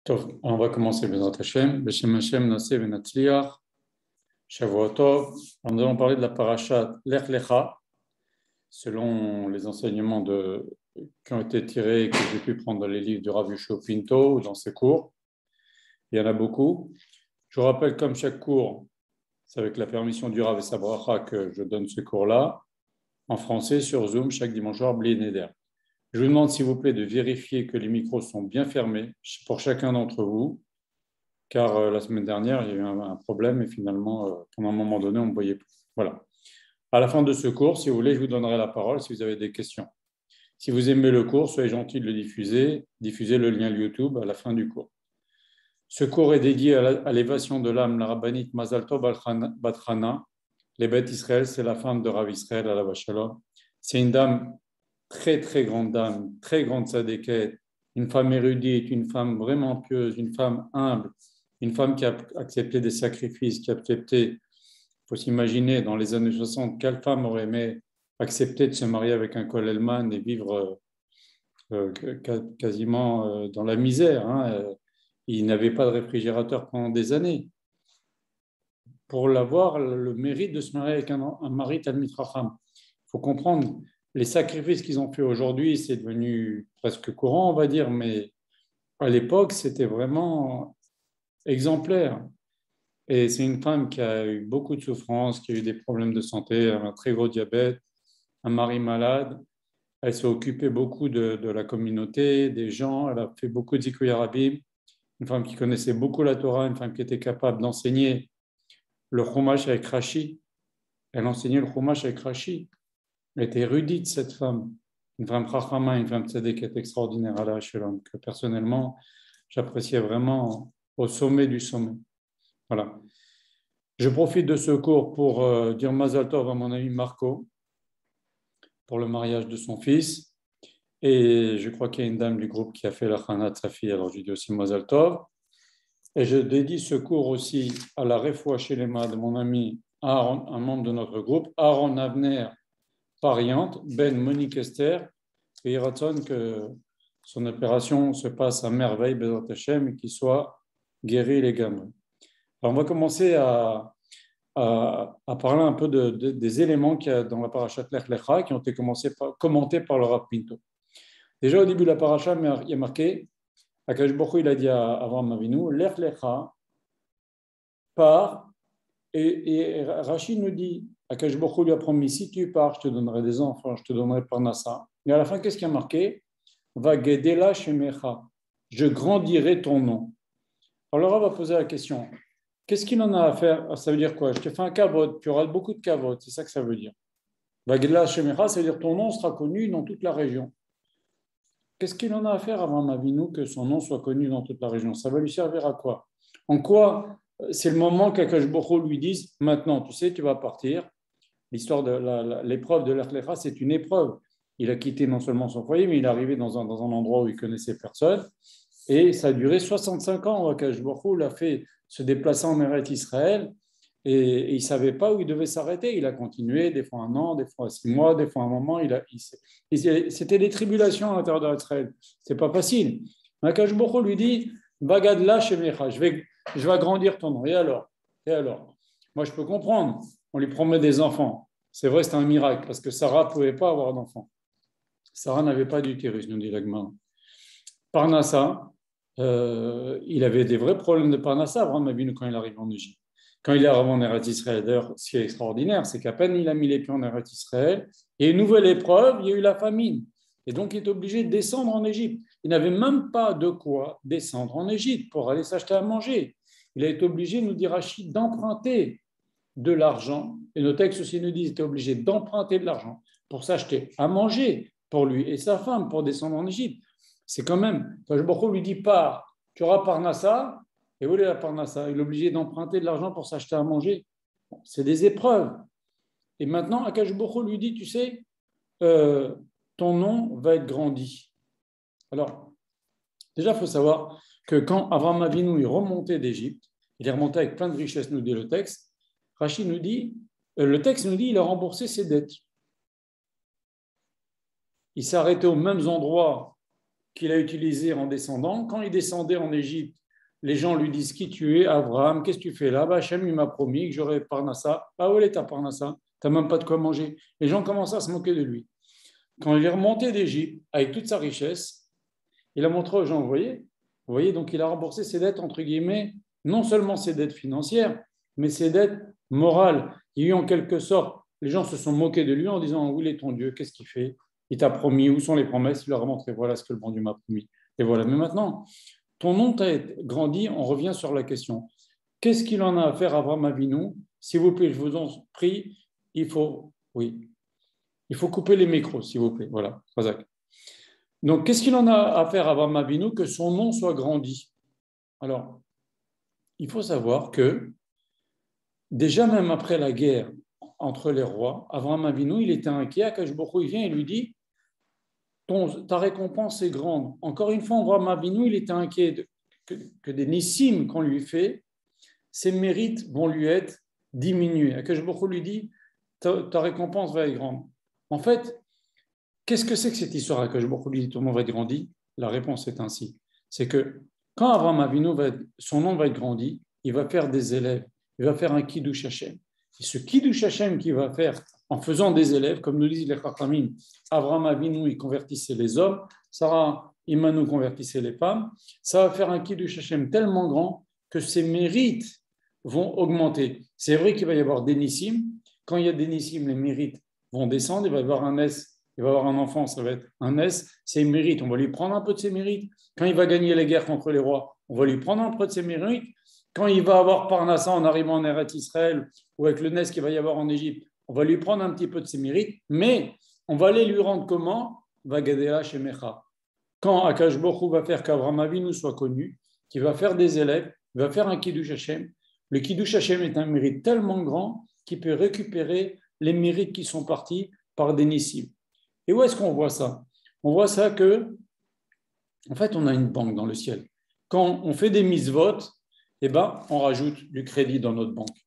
Tov, on va commencer Bezrat Hashem, Beshem Hashem, Naseh Venatzliach, Shavuot Tov. Nous allons parler de la parashat Lech Lecha, selon les enseignements qui ont été tirés et que j'ai pu prendre dans les livres du Rav Yusho Pinto ou dans ses cours. Il y en a beaucoup. Je vous rappelle, comme chaque cours, c'est avec la permission du Rav et sa bracha que je donne ce cours-là, en français sur Zoom, chaque dimanche soir, Bli Neder. Je vous demande, s'il vous plaît, de vérifier que les micros sont bien fermés pour chacun d'entre vous, car la semaine dernière, il y a eu un problème et finalement, pendant un moment donné, on ne voyait plus. Voilà. À la fin de ce cours, si vous voulez, je vous donnerai la parole si vous avez des questions. Si vous aimez le cours, soyez gentil de le diffuser. Diffusez le lien YouTube à la fin du cours. Ce cours est dédié à l'élévation de l'âme, la rabbinite Mazal Tov Bat Hana. Les bêtes Israël, c'est la femme de Rav Israël à la Vachalom. C'est une dame, très très grande dame, très grande sadéquette, une femme érudite, une femme vraiment pieuse, une femme humble, une femme qui a accepté des sacrifices, qui a accepté, il faut s'imaginer, dans les années 60, quelle femme aurait aimé accepter de se marier avec un Kollelman et vivre quasiment dans la misère, hein. Il n'avait pas de réfrigérateur pendant des années. Pour l'avoir, le mérite de se marier avec un mari Talmid Chacham. Il faut comprendre, les sacrifices qu'ils ont fait aujourd'hui, c'est devenu presque courant, on va dire, mais à l'époque, c'était vraiment exemplaire. Et c'est une femme qui a eu beaucoup de souffrances, qui a eu des problèmes de santé, un très gros diabète, un mari malade. Elle s'est occupée beaucoup de la communauté, des gens. Elle a fait beaucoup de Zikuy Arabim. Une femme qui connaissait beaucoup la Torah, une femme qui était capable d'enseigner le Chumash avec Rashi. Elle enseignait le Chumash avec Rashi. Elle était érudite, cette femme. Une femme chachama, une femme tzaddik qui est extraordinaire à la Shalom, que personnellement, j'appréciais vraiment au sommet du sommet. Voilà. Je profite de ce cours pour dire Mazal Tov à mon ami Marco pour le mariage de son fils. Et je crois qu'il y a une dame du groupe qui a fait la chana de sa fille, alors je lui dis aussi Mazal Tov. Et je dédie ce cours aussi à la Refoua Shelema de mon ami Aaron, un membre de notre groupe, Aaron Avner Pariante, Ben Monique Esther, et il ratonne que son opération se passe à merveille, Bezrat Hashem, et qu'il soit guéri les gamins. Alors on va commencer à parler un peu des éléments qu'il y a dans la parashat Lech Lecha qui ont été commentés par le Rav Pinto. Déjà au début de la parasha, il y a marqué, Akadosh Baruch Hu, il a dit à Avraham Avinu, Lech Lecha part, et Rachid nous dit, Akadosh Baruch Hu lui a promis, si tu pars, je te donnerai des enfants, je te donnerai Parnassa. Mais à la fin, qu'est-ce qu'il y a marqué? Va Gedela Shemecha, je grandirai ton nom. Alors on va poser la question, qu'est-ce qu'il en a à faire? Ça veut dire quoi? Je te fais un kavod, tu auras beaucoup de kavod, c'est ça que ça veut dire. Vagela Shemecha, ça veut dire ton nom sera connu dans toute la région. Qu'est-ce qu'il en a à faire avant Avinu que son nom soit connu dans toute la région? Ça va lui servir à quoi? En quoi c'est le moment qu'Akadosh Baruch Hu lui dise, maintenant, tu sais, tu vas partir. L'histoire de l'épreuve de Lech Lecha, c'est une épreuve. Il a quitté non seulement son foyer, mais il est arrivé dans un endroit où il connaissait personne. Et ça a duré 65 ans. Akadosh Baruch Hu l'a fait se déplacer en Eretz Israël et il ne savait pas où il devait s'arrêter. Il a continué, des fois un an, des fois 6 mois, des fois un moment. C'était des tribulations à l'intérieur d'Eretz Israël. Ce n'est pas facile. Akadosh Baruch Hu lui dit, Bagadla Shemecha, je vais agrandir ton nom. Et alors? Moi, je peux comprendre. On lui promet des enfants. C'est vrai, c'est un miracle parce que Sarah ne pouvait pas avoir d'enfants. Sarah n'avait pas d'utérus, nous dit l'Agma. Parnassa, il avait des vrais problèmes de Parnassa, Abraham Avinu, quand il arrive en Égypte. Quand il est arrivé en Eretz Israël, d'ailleurs, ce qui est extraordinaire, c'est qu'à peine il a mis les pieds en Eretz Israël, et une nouvelle épreuve, il y a eu la famine. Et donc, il est obligé de descendre en Égypte. Il n'avait même pas de quoi descendre en Égypte pour aller s'acheter à manger. Il a été obligé, nous dit Rachid, d'emprunter de l'argent. Et nos textes aussi nous disent qu'il était obligé d'emprunter de l'argent pour s'acheter à manger pour lui et sa femme pour descendre en Égypte. C'est quand même, quand Baruch lui dit pars, tu auras Parnassa, et où est la Parnassa? Il est obligé d'emprunter de l'argent pour s'acheter à manger. Bon, c'est des épreuves. Et maintenant, Akadosh Baruch lui dit, tu sais, ton nom va être grandi. Alors, déjà, il faut savoir que quand Avraham Avinu est remonté d'Égypte, il est remonté avec plein de richesses, nous dit le texte. Rachid nous dit, le texte nous dit, il a remboursé ses dettes. Il s'est arrêté aux mêmes endroits qu'il a utilisé en descendant. Quand il descendait en Égypte, les gens lui disent qui tu es, Abraham, qu'est-ce que tu fais là? Hachem, il m'a promis que j'aurais Parnassa. Ah, où est ta Parnassa? Tu n'as même pas de quoi manger. Les gens commencent à se moquer de lui. Quand il est remonté d'Égypte avec toute sa richesse, il a montré aux gens, vous voyez, donc il a remboursé ses dettes, entre guillemets, non seulement ses dettes financières, mais ses dettes morales. Il y a eu en quelque sorte, les gens se sont moqués de lui en disant, où est ton Dieu? Qu'est-ce qu'il fait? Il t'a promis, où sont les promesses? Il leur a montré, voilà ce que le bon Dieu m'a promis. Et voilà. Mais maintenant, ton nom t'a grandi, on revient sur la question. Qu'est-ce qu'il en a à faire, Abraham Avinu? S'il vous plaît, je vous en prie, il faut couper les micros, s'il vous plaît. Voilà, Razak. Donc, qu'est-ce qu'il en a à faire, Abraham Avinu, que son nom soit grandi? Alors, il faut savoir que, déjà même après la guerre entre les rois, Abraham Avinu, il était inquiet. Akash Baruch Hu, il vient et lui dit, ta récompense est grande. Encore une fois, Abraham Avinu, il était inquiet que des nissim qu'on lui fait, ses mérites vont lui être diminués. Akash Baruch Hu lui dit, ta récompense va être grande. En fait, qu'est-ce que c'est que cette histoire Akash Baruch Hu lui dit, ton nom va être grandi? La réponse est ainsi. C'est que quand Abraham Avinu, son nom va être grandi, il va faire des élèves, il va faire un Kiddush Hashem. Et ce Kiddush Hashem qu'il va faire en faisant des élèves, comme nous disent les Chachamim, Abraham Avinu, il convertissait les hommes, Sarah Imanu convertissait les femmes, ça va faire un Kiddush Hashem tellement grand que ses mérites vont augmenter. C'est vrai qu'il va y avoir des nissim. Quand il y a des nissim, les mérites vont descendre, il va y avoir un S, il va avoir un enfant, ça va être un S, ses mérites, on va lui prendre un peu de ses mérites. Quand il va gagner les guerres contre les rois, on va lui prendre un peu de ses mérites. Quand il va avoir Parnassa en arrivant en Eretz Israël ou avec le Nes qu'il va y avoir en Égypte, on va lui prendre un petit peu de ses mérites, mais on va les lui rendre comment? Vagadea Shemecha. Quand Akash Baruch Hu va faire qu'Abraham Avinu soit connu, qu'il va faire des élèves, il va faire un Kiddush Hashem. Le Kiddush Hashem est un mérite tellement grand qu'il peut récupérer les mérites qui sont partis par des nissim. Et où est-ce qu'on voit ça? On voit ça que, en fait, on a une banque dans le ciel. Quand on fait des mises-votes, eh ben, on rajoute du crédit dans notre banque.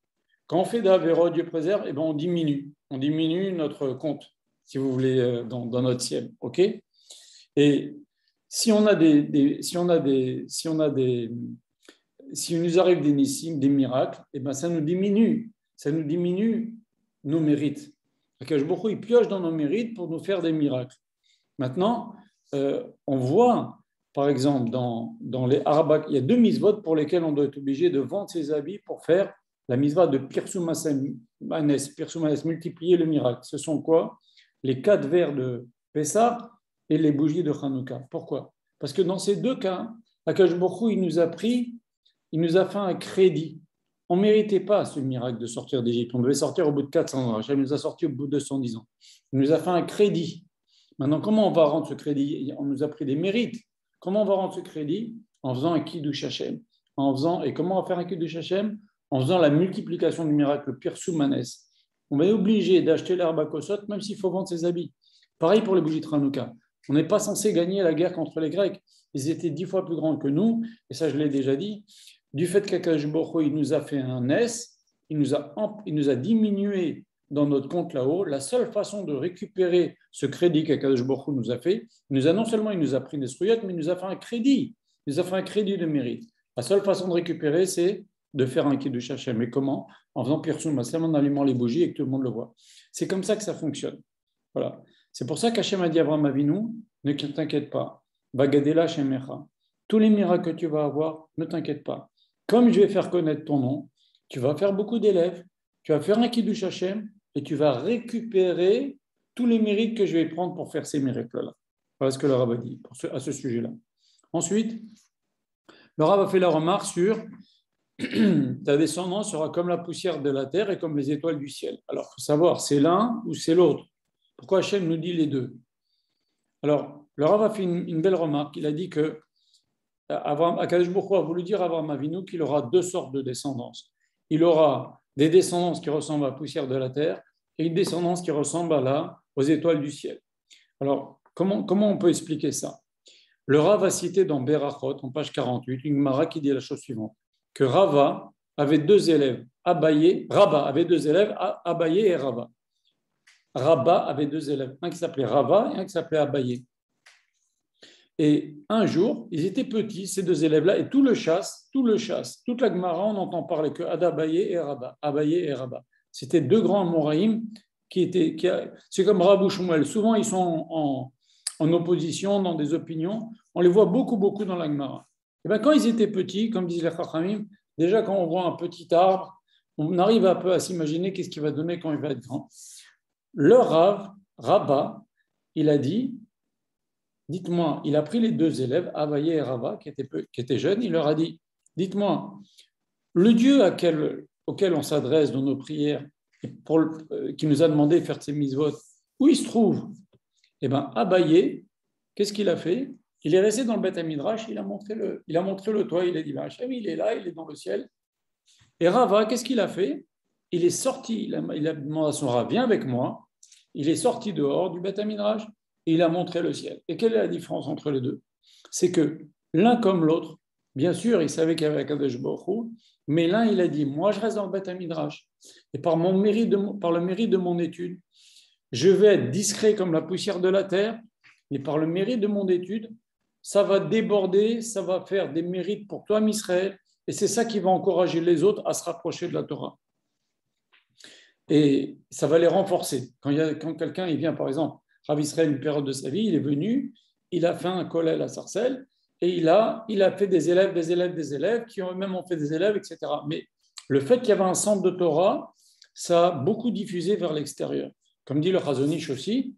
Quand on fait d'Avéro, Dieu préserve, eh ben, on diminue notre compte, si vous voulez, dans notre ciel. Ok? Et si on a si nous arrive des nissim, des miracles, eh ben, ça nous diminue nos mérites. Akash Baruch Hu, il pioche dans nos mérites pour nous faire des miracles. Maintenant, on voit, par exemple, dans les Arba, il y a 2 mitzvot pour lesquelles on doit être obligé de vendre ses habits pour faire la mitzvah de Pirsum Manes, multiplier le miracle. Ce sont quoi? Les 4 verres de Pessah et les bougies de Hanouka. Pourquoi? Parce que dans ces 2 cas, Akash Baruch Hu, il nous a fait un crédit. On ne méritait pas ce miracle de sortir d'Égypte. On devait sortir au bout de 400 ans. Hachem nous a sortis au bout de 210 ans. Il nous a fait un crédit. Maintenant, comment on va rendre ce crédit? On nous a pris des mérites. Comment on va rendre ce crédit? En faisant un Kiddush Hashem. Et comment on va faire un Kiddush Hashem? En faisant la multiplication du miracle, le Pirsum Manes. On va être obligé d'acheter l'herbe à Kosot, même s'il faut vendre ses habits. Pareil pour les bougies de Hanouka. On n'est pas censé gagner la guerre contre les Grecs. Ils étaient 10 fois plus grands que nous, et ça, je l'ai déjà dit. Du fait qu'Akash Baruch Hu, il nous a fait un S, il nous a diminué dans notre compte là-haut. La seule façon de récupérer ce crédit qu'Akash Baruch Hu nous a fait, non seulement il nous a pris des srouillottes, mais il nous a fait un crédit. Il nous a fait un crédit de mérite. La seule façon de récupérer, c'est de faire un Kiddush Hashem. Mais comment? En faisant Pirsum Maslem, en allumant les bougies et que tout le monde le voit. C'est comme ça que ça fonctionne. Voilà. C'est pour ça qu'Hachem a dit à Abraham Avinu, ne t'inquiète pas. Vagadela Shemecha. Tous les miracles que tu vas avoir, ne t'inquiète pas. Comme je vais faire connaître ton nom, tu vas faire beaucoup d'élèves, tu vas faire un Kiddush Hashem et tu vas récupérer tous les mérites que je vais prendre pour faire ces miracles-là. Voilà ce que le Rav a dit à ce sujet-là. Ensuite, le Rav a fait la remarque sur ta descendance sera comme la poussière de la terre et comme les étoiles du ciel. Alors, il faut savoir, c'est l'un ou c'est l'autre. Pourquoi Hachem nous dit les deux? Alors, le Rav a fait une belle remarque. Il a dit que Akadosh Baruch Hu a voulu dire à Abraham Avinu qu'il aura 2 sortes de descendance. Il aura des descendances qui ressemblent à la poussière de la terre et une descendance qui ressemble aux étoiles du ciel. Alors, comment on peut expliquer ça? Le Rav a cité dans Berachot, en page 48, une Gemara qui dit la chose suivante, que Rava avait 2 élèves, Rabba avait 2 élèves, Abaye et Rava. Rabba avait 2 élèves, un qui s'appelait Rava et un qui s'appelait Abaye. Et un jour, ils étaient petits, ces deux élèves-là, et tout le chasse, toute la Gemara, on entend parler que Abaye et Rabba. Abaye et Rabba. C'était deux grands Moraïm c'est comme Rabou Shmuel. Souvent, ils sont en opposition, dans des opinions. On les voit beaucoup, beaucoup dans la Gemara. Et bien, quand ils étaient petits, comme disent les Chachamim, déjà quand on voit un petit arbre, on arrive un peu à s'imaginer qu'est-ce qu'il va donner quand il va être grand. Le Rabba, il a dit, dites-moi, il a pris les deux élèves, Abaye et Rabba, qui étaient jeunes, il leur a dit, dites-moi, le Dieu auquel on s'adresse dans nos prières, qui nous a demandé de faire ces mitzvot, où il se trouve? Eh bien, Abaye, qu'est-ce qu'il a fait? Il est resté dans le Beth Midrash, il a montré le toit, il a dit, Hachem, il est là, il est dans le ciel. Et Rava, qu'est-ce qu'il a fait? Il est sorti, il a demandé à son Rav, viens avec moi. Il est sorti dehors du Beth Midrash et il a montré le ciel. Et quelle est la différence entre les deux? C'est que l'un comme l'autre, bien sûr, il savait qu'il y avait Akadosh Baruch Hu, mais l'un, il a dit, moi, je reste dans le Beth Midrash. Et par le mérite de mon étude, je vais être discret comme la poussière de la terre, et par le mérite de mon étude, ça va déborder, ça va faire des mérites pour toi, Israël, et c'est ça qui va encourager les autres à se rapprocher de la Torah. Et ça va les renforcer. Quand quelqu'un il vient, par exemple, Rav Israël, une période de sa vie, il est venu, il a fait un collège à Sarcelles, et il a fait des élèves, qui ont eux-mêmes fait des élèves, etc. Mais le fait qu'il y avait un centre de Torah, ça a beaucoup diffusé vers l'extérieur. Comme dit le Chazon Ish aussi,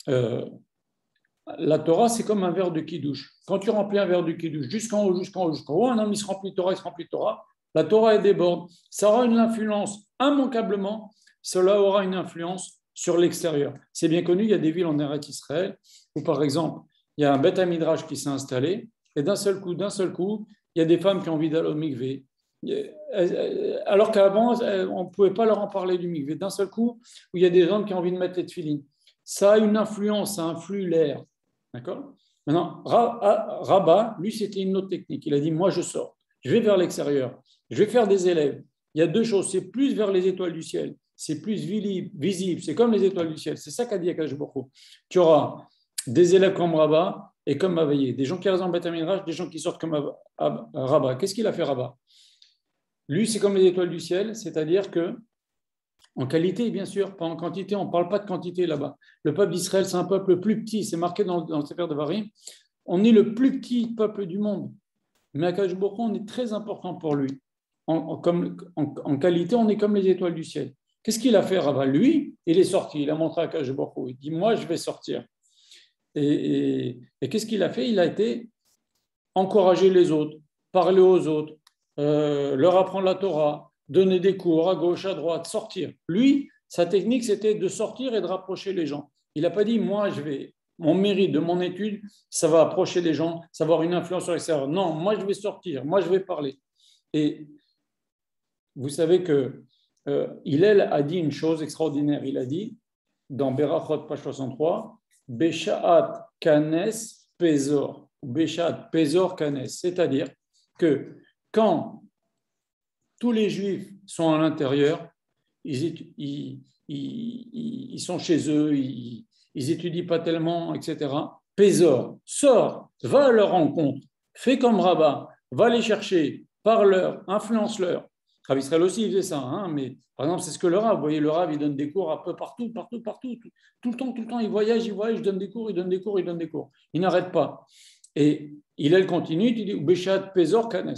la Torah, c'est comme un verre de kidouche. Quand tu remplis un verre de kidouche jusqu'en haut, un homme, il se remplit de Torah, la Torah, elle déborde. Ça aura une influence, immanquablement, cela aura une influence sur l'extérieur. C'est bien connu, il y a des villes en Eretz Israël où, par exemple, il y a un Beth Midrash qui s'est installé, et d'un seul coup, il y a des femmes qui ont envie d'aller au mikvé. Alors qu'avant, on ne pouvait pas leur en parler du mikvé. D'un seul coup, où il y a des hommes qui ont envie de mettre les tefilines. Ça a une influence, ça influe l'air. D'accord? Maintenant, Rabat, lui, c'était une autre technique. Il a dit, moi, je sors. Je vais vers l'extérieur. Je vais faire des élèves. Il y a deux choses. C'est plus vers les étoiles du ciel. C'est plus visible. C'est comme les étoiles du ciel. C'est ça qu'a dit Akadosh Baruch Hu. Tu auras des élèves comme Rabat et comme Abaye. Des gens qui restent en Beth Midrash, des gens qui sortent comme Rabat. Qu'est-ce qu'il a fait, Rabat? Lui, c'est comme les étoiles du ciel. C'est-à-dire que en qualité, bien sûr, pas en quantité, on ne parle pas de quantité là-bas. Le peuple d'Israël, c'est un peuple le plus petit, c'est marqué dans le Sefer Devarim. On est le plus petit peuple du monde. Mais Akadosh Baruch Hu, on est très important pour lui. En qualité, on est comme les étoiles du ciel. Qu'est-ce qu'il a fait, Rava? Lui, il est sorti, il a montré à Akadosh Baruch Hu. Il dit, moi, je vais sortir. Et qu'est-ce qu'il a fait? Il a été encourager les autres, parler aux autres, leur apprendre la Torah, donner des cours à gauche, à droite, sortir. Lui, sa technique, c'était de sortir et de rapprocher les gens. Il n'a pas dit, moi, mon mérite de mon étude, ça va approcher les gens, ça va avoir une influence sur l'extérieur. Non, moi, je vais sortir, moi, je vais parler. Et vous savez que Hillel a dit une chose extraordinaire. Il a dit, dans Berachot, page 63, Beshaat Kanes Pezor, Beshaat Pezor Kanes, c'est-à-dire que quand tous les Juifs sont à l'intérieur, ils sont chez eux, ils n'étudient pas tellement, etc. Pésor, sors, va à leur rencontre, fais comme Rabat, va les chercher, parle-leur, influence-leur. Rav Israël aussi, il faisait ça, hein, mais par exemple, c'est ce que le Rav, vous voyez, le Rav, il donne des cours un peu partout, tout le temps, il voyage, il donne des cours, il donne des cours. Il n'arrête pas. Et il continue, il dit, Béchat, Pésor, Kanes.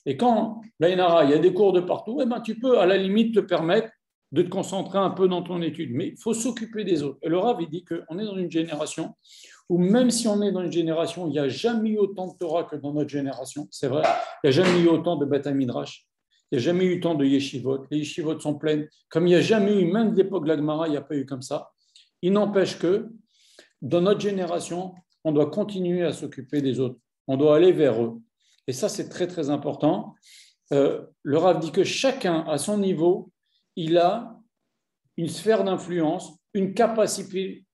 Et quand, l'Aïnara, il y a des cours de partout, eh ben, tu peux à la limite te permettre de te concentrer un peu dans ton étude. Mais il faut s'occuper des autres. Et le Rav, il dit qu'on est dans une génération où même si on est dans une génération, il n'y a jamais eu autant de Torah que dans notre génération. C'est vrai, il n'y a jamais eu autant de Beth Midrash. Il n'y a jamais eu autant de yeshivot. Les yeshivot sont pleines. Comme il n'y a jamais eu, même de l'époque de la Gemara, il n'y a pas eu comme ça. Il n'empêche que dans notre génération, on doit continuer à s'occuper des autres. On doit aller vers eux. Et ça, c'est très, très important. Le Rav dit que chacun, à son niveau, il a une sphère d'influence, une capacité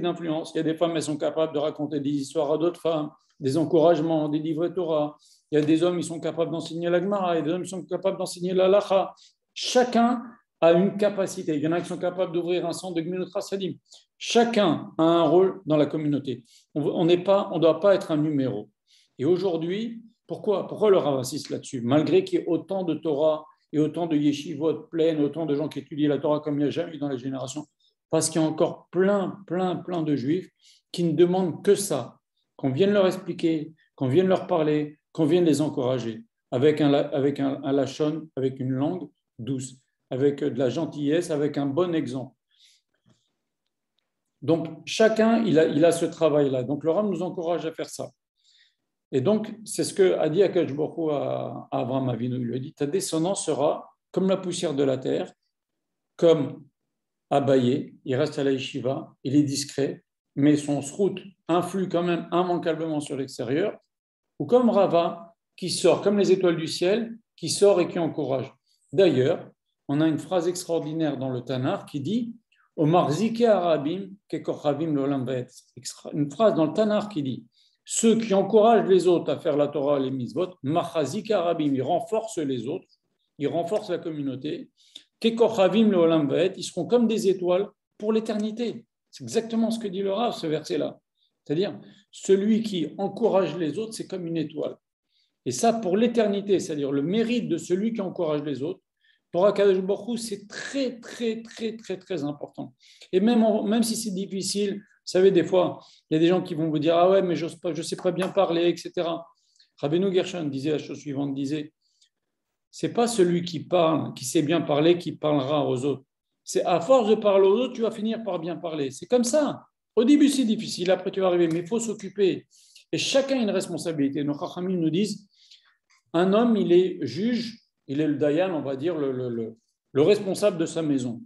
d'influence. Il y a des femmes, elles sont capables de raconter des histoires à d'autres femmes, des encouragements, des livres Torah. Il y a des hommes, ils sont capables d'enseigner la Gemara, et des hommes, ils sont capables d'enseigner la Halacha. Chacun a une capacité. Il y en a qui sont capables d'ouvrir un centre de Gmilut Chasadim. Chacun a un rôle dans la communauté. On ne doit pas être un numéro. Et aujourd'hui, pourquoi le Rav insiste là-dessus? Malgré qu'il y ait autant de Torah et autant de yeshivot pleines, autant de gens qui étudient la Torah comme il n'y a jamais eu dans les générations, parce qu'il y a encore plein de juifs qui ne demandent que ça, qu'on vienne leur expliquer, qu'on vienne leur parler, qu'on vienne les encourager, avec un lachon, avec une langue douce, avec de la gentillesse, avec un bon exemple. Donc, chacun, il a ce travail-là. Donc, le Rav nous encourage à faire ça. Et donc, c'est ce que a dit Akadosh Baruch Hu à Abraham Avinu. Il lui a dit, ta descendance sera comme la poussière de la terre, comme Abaye, il reste à la yeshiva, il est discret, mais son srout influe quand même immanquablement sur l'extérieur, ou comme Rava, qui sort, comme les étoiles du ciel, qui sort et qui encourage. D'ailleurs, on a une phrase extraordinaire dans le Tanar qui dit Omar Zike Arabim Kekochavim Lolam Vaet. Une phrase dans le Tanar qui dit ceux qui encouragent les autres à faire la Torah, les mitzvot, Machazik Arabim, ils renforcent les autres, ils renforcent la communauté. Kekochavim Lolam Vaet, ils seront comme des étoiles pour l'éternité. C'est exactement ce que dit le Rav, ce verset-là. C'est-à-dire, celui qui encourage les autres, c'est comme une étoile. Et ça, pour l'éternité, c'est-à-dire le mérite de celui qui encourage les autres, pour Akadosh Baruch Hu, c'est très important. Et même si c'est difficile, vous savez, des fois, il y a des gens qui vont vous dire « Ah ouais, mais je ne sais pas bien parler, etc. » Rabbeinu Gershon disait la chose suivante, disait « C'est pas celui qui parle, qui sait bien parler, qui parlera aux autres. C'est à force de parler aux autres, tu vas finir par bien parler. C'est comme ça. Au début, c'est difficile, après tu vas arriver, mais il faut s'occuper. Et chacun a une responsabilité. Nos Chachamim nous disent un homme, il est juge, il est le dayan, on va dire, le responsable de sa maison.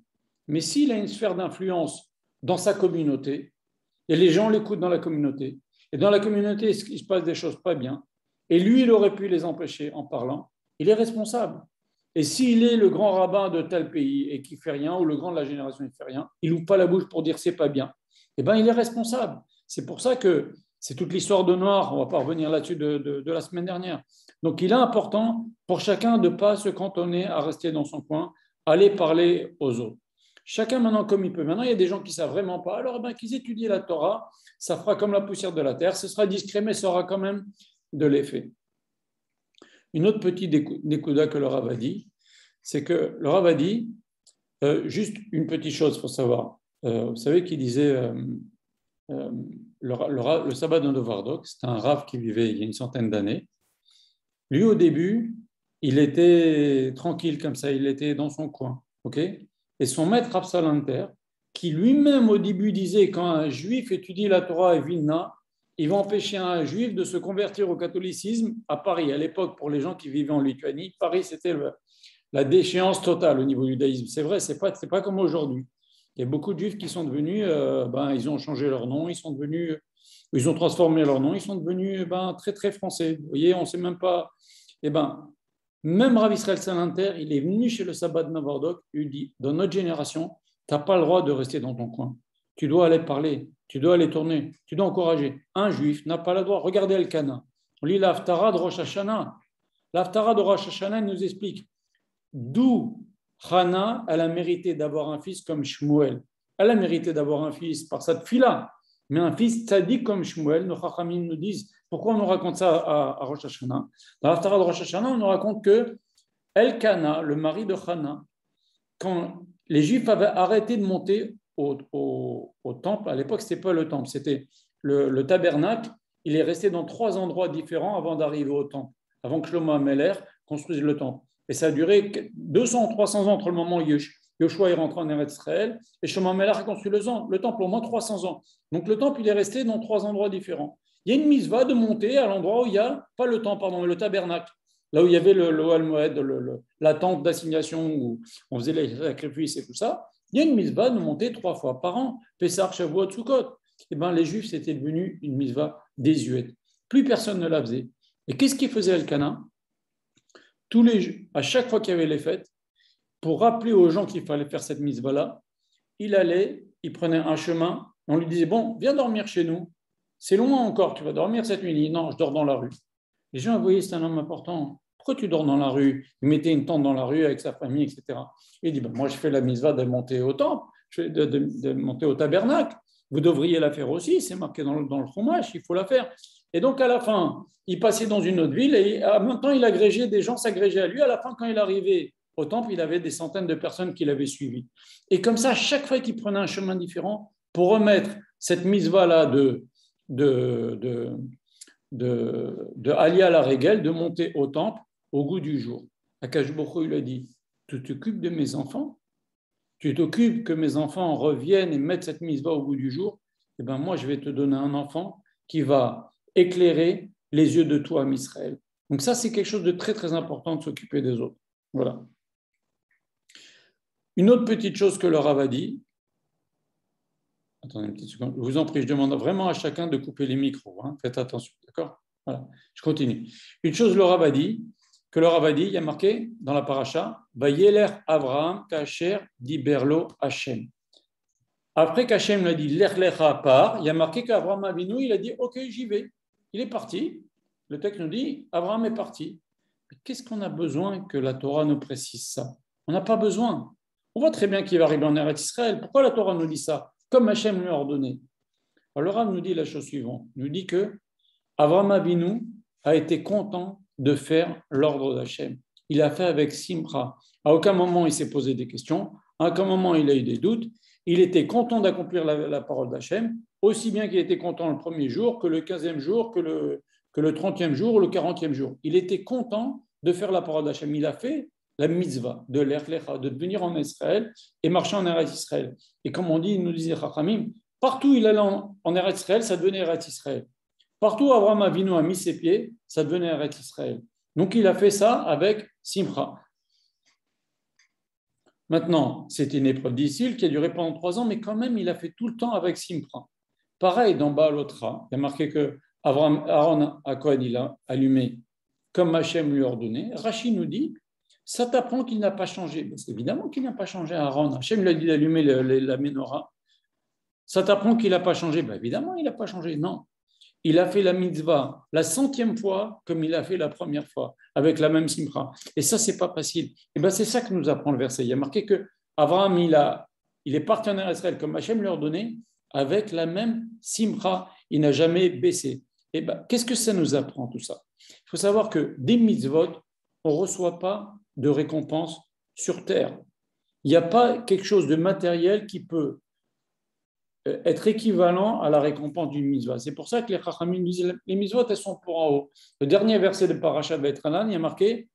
Mais s'il a une sphère d'influence dans sa communauté, et les gens l'écoutent dans la communauté, et dans la communauté, il se passe des choses pas bien, et lui, il aurait pu les empêcher en parlant, il est responsable. Et s'il est le grand rabbin de tel pays et qui fait rien, ou le grand de la génération qui fait rien, il n'ouvre pas la bouche pour dire c'est pas bien, eh bien, il est responsable. C'est pour ça que c'est toute l'histoire de Noir, on ne va pas revenir là-dessus de la semaine dernière. Donc, il est important pour chacun de ne pas se cantonner à rester dans son coin, aller parler aux autres. Chacun maintenant comme il peut. Maintenant, il y a des gens qui ne savent vraiment pas. Alors, qu'ils étudient la Torah, ça fera comme la poussière de la terre. Ce sera discret, mais ça aura quand même de l'effet. Une autre petite découda que le Rav a dit, c'est que le Rav a dit, juste une petite chose, il faut savoir. Vous savez qu'il disait... le sabbat de Novardok, c'était un Rav qui vivait il y a une centaine d'années. Lui, au début, il était tranquille comme ça, il était dans son coin. Okay, et son maître Rav Salanter, qui lui-même au début disait quand un juif étudie la Torah et Vilna, il va empêcher un juif de se convertir au catholicisme à Paris. À l'époque, pour les gens qui vivaient en Lituanie, Paris, c'était la déchéance totale au niveau du judaïsme. C'est vrai, c'est pas comme aujourd'hui. Il y a beaucoup de juifs qui sont devenus, ils ont changé leur nom, ils ont transformé leur nom, ils sont devenus très français. Vous voyez, on ne sait même pas. Même Rav Israël Salanter, il est venu chez le sabbat de Novardok, il dit, dans notre génération, tu n'as pas le droit de rester dans ton coin. Tu dois aller parler, tu dois aller tourner, tu dois encourager. Un juif n'a pas le droit. Regardez Elkana. On lit l'Haftara de Rosh Hashanah. L'Haftara de Rosh Hashanah, il nous explique d'où Hana, elle a mérité d'avoir un fils comme Shmuel. Elle a mérité d'avoir un fils par sa tfila, mais un fils tzaddik comme Shmuel. Nos Chachamim nous disent, pourquoi on nous raconte ça à Rosh Hashanah? Dans l'Haftara de Rosh Hashanah, on nous raconte que Elkana, le mari de Hana, quand les Juifs avaient arrêté de monter au temple, à l'époque, ce n'était pas le temple, c'était le tabernacle, il est resté dans 3 endroits différents avant d'arriver au temple, avant que Shlomo HaMelech construise le temple. Et ça a duré 200 ou 300 ans entre le moment où Yoshua est rentré en Eretz Israël et Shlomo HaMelech a construit le temple, au moins 300 ans. Donc le temple, il est resté dans 3 endroits différents. Il y a une mitzvah de monter à l'endroit où il y a, pas le temple, pardon, mais le tabernacle, là où il y avait le Ohel Moed, la tente d'assignation où on faisait les sacrifices et tout ça. Il y a une mitzvah de monter 3 fois par an, Pessah, Shavuot, Sukkot. Eh bien, les Juifs, c'était devenu une mitzvah désuète. Plus personne ne la faisait. Et qu'est-ce qu'il faisait Elkana? À chaque fois qu'il y avait les fêtes, pour rappeler aux gens qu'il fallait faire cette mitzvah-là, il prenait un chemin, on lui disait, bon, viens dormir chez nous, c'est loin encore, tu vas dormir cette nuit. Il dit, non, je dors dans la rue. Les gens voyaient, c'est un homme important, Pourquoi tu dors dans la rue? Il mettait une tente dans la rue avec sa famille, etc. Il dit, moi, je fais la mitzvah de monter au temple, de monter au tabernacle. Vous devriez la faire aussi, c'est marqué dans le Chumash, il faut la faire. Et donc, à la fin, il passait dans une autre ville et en même temps, il agrégeait, des gens s'agrégeaient à lui. À la fin, quand il arrivait au temple, il avait des centaines de personnes qui l'avaient suivi. Et comme ça, chaque fois qu'il prenait un chemin différent, pour remettre cette mitzvah-là de Aliyah à la Régel, de monter au temple au goût du jour. Akash Bokho, il a dit, tu t'occupes de mes enfants? Tu t'occupes que mes enfants reviennent et mettent cette mitzvah au goût du jour? Eh bien, moi, je vais te donner un enfant qui va éclairer les yeux de toi, Israël. Donc ça, c'est quelque chose de très, très important de s'occuper des autres. Voilà. Une autre petite chose que le Rav a dit, attendez une petite seconde, je vous en prie, je demande vraiment à chacun de couper les micros, hein. Faites attention, d'accord? Voilà, je continue. Une chose, le Rav a dit, il y a marqué dans la paracha, Vayeler Avraham Kacher Diberlo Hashem. Après qu'Hachem l'a dit, Lech Lecha part, il y a marqué qu'Avraham Avinu, il a dit, ok, j'y vais. Il est parti. Le texte nous dit, Avraham est parti. Mais qu'est-ce qu'on a besoin que la Torah nous précise ça? On n'a pas besoin. On voit très bien qu'il va arriver en Eretz Israël. Pourquoi la Torah nous dit ça? Comme Hachem lui a ordonné. Alors le Rav nous dit la chose suivante. Il nous dit que Avraham Avinu a été content de faire l'ordre d'Hachem. Il l'a fait avec Simcha. À aucun moment il s'est posé des questions. À aucun moment il a eu des doutes. Il était content d'accomplir la parole d'Hachem, aussi bien qu'il était content le premier jour, que le 15e jour, que le 30e jour, ou le 40e jour. Il était content de faire la parole d'Hachem. Il a fait la mitzvah de l'Ech Lecha, de venir en Israël et marcher en Eretz Israël. Et comme on dit, nous disait Chachamim, partout où il allait en Eretz Israël, ça devenait Eretz Israël. Partout où Avraham Avinu a mis ses pieds, ça devenait Eretz Israël. Donc il a fait ça avec Simcha. Maintenant, c'était une épreuve difficile qui a duré pendant 3 ans, mais quand même, il a fait tout le temps avec Simcha. Pareil, dans Baal Otra, il y a marqué que Aaron Cohen, il a allumé comme Hachem lui a ordonné. Rashi nous dit, ça t'apprend qu'il n'a pas changé. Mais c'est évidemment qu'il n'a pas changé Aaron. Hachem lui a dit d'allumer la menorah. Ça t'apprend qu'il n'a pas changé. Ben évidemment, il n'a pas changé. Non. Il a fait la mitzvah la 100e fois comme il a fait la première fois, avec la même simcha. Et ça, c'est pas facile. Et ben, c'est ça que nous apprend le verset. Il y a marqué que Abraham, il est parti en Israël comme Hachem lui a ordonné, avec la même simcha. Il n'a jamais baissé. Et ben, qu'est-ce que ça nous apprend tout ça? Il faut savoir que des mitzvot, on ne reçoit pas de récompense sur terre. Il n'y a pas quelque chose de matériel qui peut être équivalent à la récompense d'une mitzvah. C'est pour ça que les Chachamim disent les mitzvot, elles sont pour en haut. Le dernier verset de Parashat Va'etchanan, il y a marqué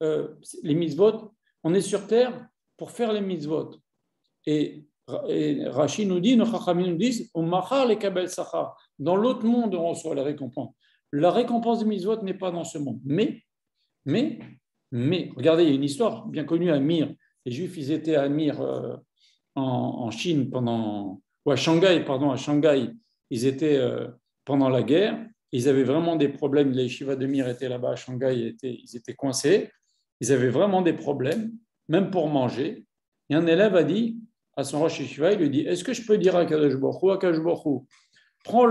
les mitzvot, on est sur terre pour faire les mitzvot. Et Rashi nous dit, nos Chachamim nous disent, on machar les kabel sachar. Dans l'autre monde, on reçoit la récompense. La récompense des mitzvot n'est pas dans ce monde. Mais, regardez, il y a une histoire bien connue à Mir. Les Juifs, ils étaient à Mir en Chine ou à Shanghai, ils étaient pendant la guerre, ils avaient vraiment des problèmes, les yeshivas de Mir étaient là-bas à Shanghai, ils étaient coincés, ils avaient vraiment des problèmes, même pour manger. Et un élève a dit à son rosh yeshiva, il lui dit, est-ce que je peux dire à Kadosh Baruch Hu, prends-moi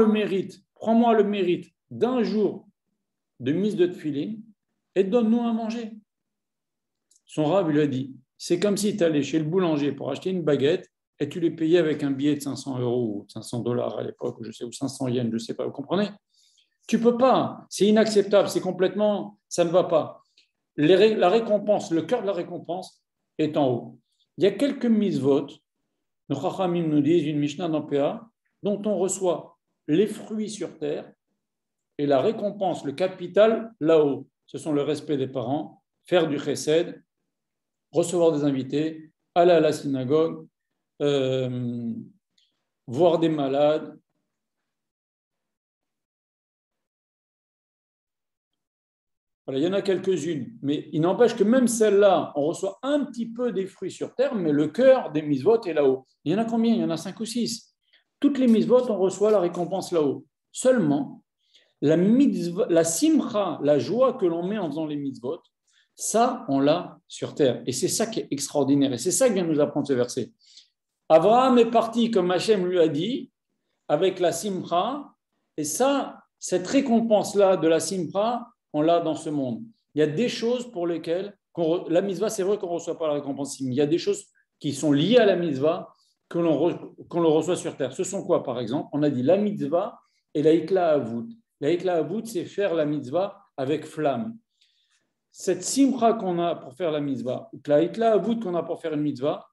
le mérite d'un jour de mise de tefillin et donne-nous à manger. Son rav lui a dit, c'est comme si tu allais chez le boulanger pour acheter une baguette et tu les payais avec un billet de 500 € ou 500 $ à l'époque, ou 500 yens, je ne sais pas, vous comprenez? Tu ne peux pas, c'est inacceptable, c'est complètement, ça ne va pas. La récompense, le cœur de la récompense est en haut. Il y a quelques mitzvot, nos Chachamim nous disent, une Mishnah dans PA, dont on reçoit les fruits sur terre et la récompense, le capital là-haut. Ce sont le respect des parents, faire du chesed, recevoir des invités, aller à la synagogue, voir des malades. Voilà, il y en a quelques-unes, mais il n'empêche que même celle-là, on reçoit un petit peu des fruits sur terre, mais le cœur des mitzvot est là-haut. Il y en a combien? Il y en a 5 ou 6. Toutes les mitzvot, on reçoit la récompense là-haut. Seulement, la simcha, la joie que l'on met en faisant les mitzvot, ça, on l'a sur terre. Et c'est ça qui est extraordinaire. Et c'est ça que vient nous apprendre ce verset. Abraham est parti, comme Hachem lui a dit, avec la simcha. Et ça, cette récompense-là de la simcha, on l'a dans ce monde. Il y a des choses pour lesquelles la mitzvah, c'est vrai qu'on ne reçoit pas la récompense, mais il y a des choses qui sont liées à la mitzvah qu'on le reçoit sur terre. Ce sont quoi, par exemple? On a dit la mitzvah et la hitla avut. La hitla avut, c'est faire la mitzvah avec flamme. Cette simcha qu'on a pour faire la mitzvah, la hitla avut qu'on a pour faire une mitzvah,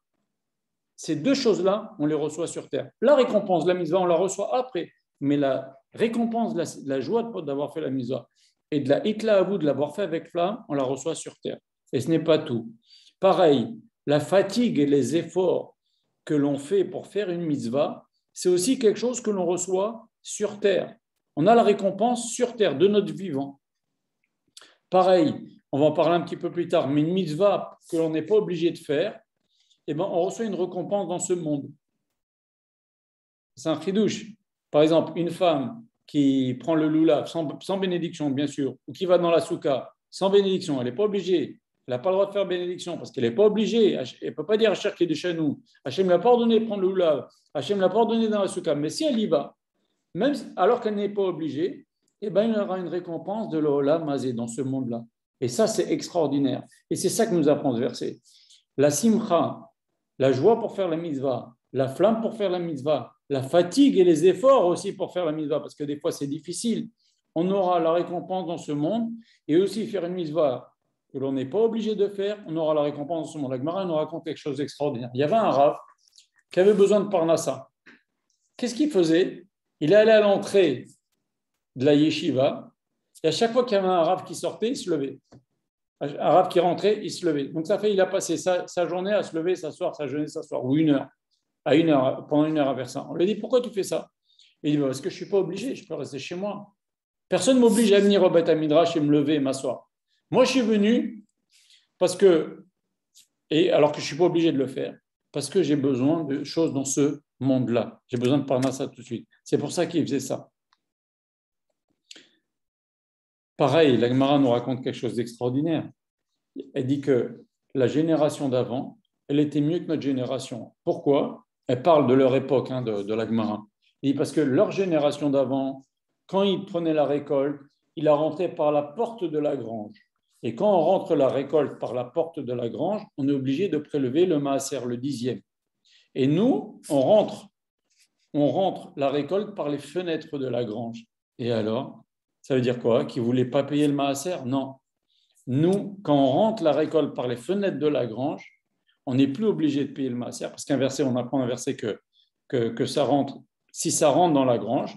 ces deux choses-là, on les reçoit sur terre. La récompense de la mitzvah, on la reçoit après, mais la récompense, la joie d'avoir fait la mitzvah et de la hitla avut, de l'avoir fait avec flamme, on la reçoit sur terre. Et ce n'est pas tout. Pareil, la fatigue et les efforts que l'on fait pour faire une mitzvah, c'est aussi quelque chose que l'on reçoit sur terre. On a la récompense sur terre de notre vivant. Pareil, on va en parler un petit peu plus tard, mais une mitzvah que l'on n'est pas obligé de faire, eh ben, on reçoit une récompense dans ce monde. C'est un chidouche. Par exemple, une femme qui prend le lulav sans bénédiction, bien sûr, ou qui va dans la souka sans bénédiction, elle n'est pas obligée. Elle n'a pas le droit de faire bénédiction parce qu'elle n'est pas obligée. Elle ne peut pas dire Hachem qui est de chez nous. Hachem ne l'a pas ordonné de prendre le lulav. Hachem ne l'a pas ordonné dans la souka. Mais si elle y va, même alors qu'elle n'est pas obligée, eh ben, il y aura une récompense de l'Olam Mazé dans ce monde-là. Et ça, c'est extraordinaire. Et c'est ça que nous apprend ce verset. La simcha, la joie pour faire la mitzvah, la flamme pour faire la mitzvah, la fatigue et les efforts aussi pour faire la mitzvah, parce que des fois c'est difficile. On aura la récompense dans ce monde et aussi faire une mitzvah que l'on n'est pas obligé de faire, on aura la récompense dans ce monde. La Gemara nous raconte quelque chose d'extraordinaire. Il y avait un rav qui avait besoin de parnassa. Qu'est-ce qu'il faisait? Il allait à l'entrée de la yeshiva et à chaque fois qu'il y avait un rav qui sortait, il se levait. Un rav qui rentrait, il se levait. Donc ça fait, il a passé sa journée à se lever, s'asseoir, sa journée, s'asseoir, ou pendant une heure à faire ça. On lui dit, pourquoi tu fais ça? Il dit, parce que je ne suis pas obligé, je peux rester chez moi. Personne ne m'oblige à venir au Beth Midrash et me lever et m'asseoir. Moi, je suis venu alors que je ne suis pas obligé de le faire, parce que j'ai besoin de choses dans ce monde-là. J'ai besoin de parnassa tout de suite. C'est pour ça qu'il faisait ça. Pareil, la Gemara nous raconte quelque chose d'extraordinaire. Elle dit que la génération d'avant, elle était mieux que notre génération. Pourquoi? Elle parle de leur époque, de la Gemara. Elle dit parce que leur génération d'avant, quand ils prenaient la récolte, ils la rentraient par la porte de la grange. Et quand on rentre la récolte par la porte de la grange, on est obligé de prélever le maaser, le 10e. Et nous, on rentre la récolte par les fenêtres de la grange. Et alors, ça veut dire quoi? Qu'ils ne voulaient pas payer le maaser? Non. Nous, quand on rentre la récolte par les fenêtres de la grange, on n'est plus obligé de payer le maaser, parce on apprend un verset que ça rentre, si ça rentre dans la grange.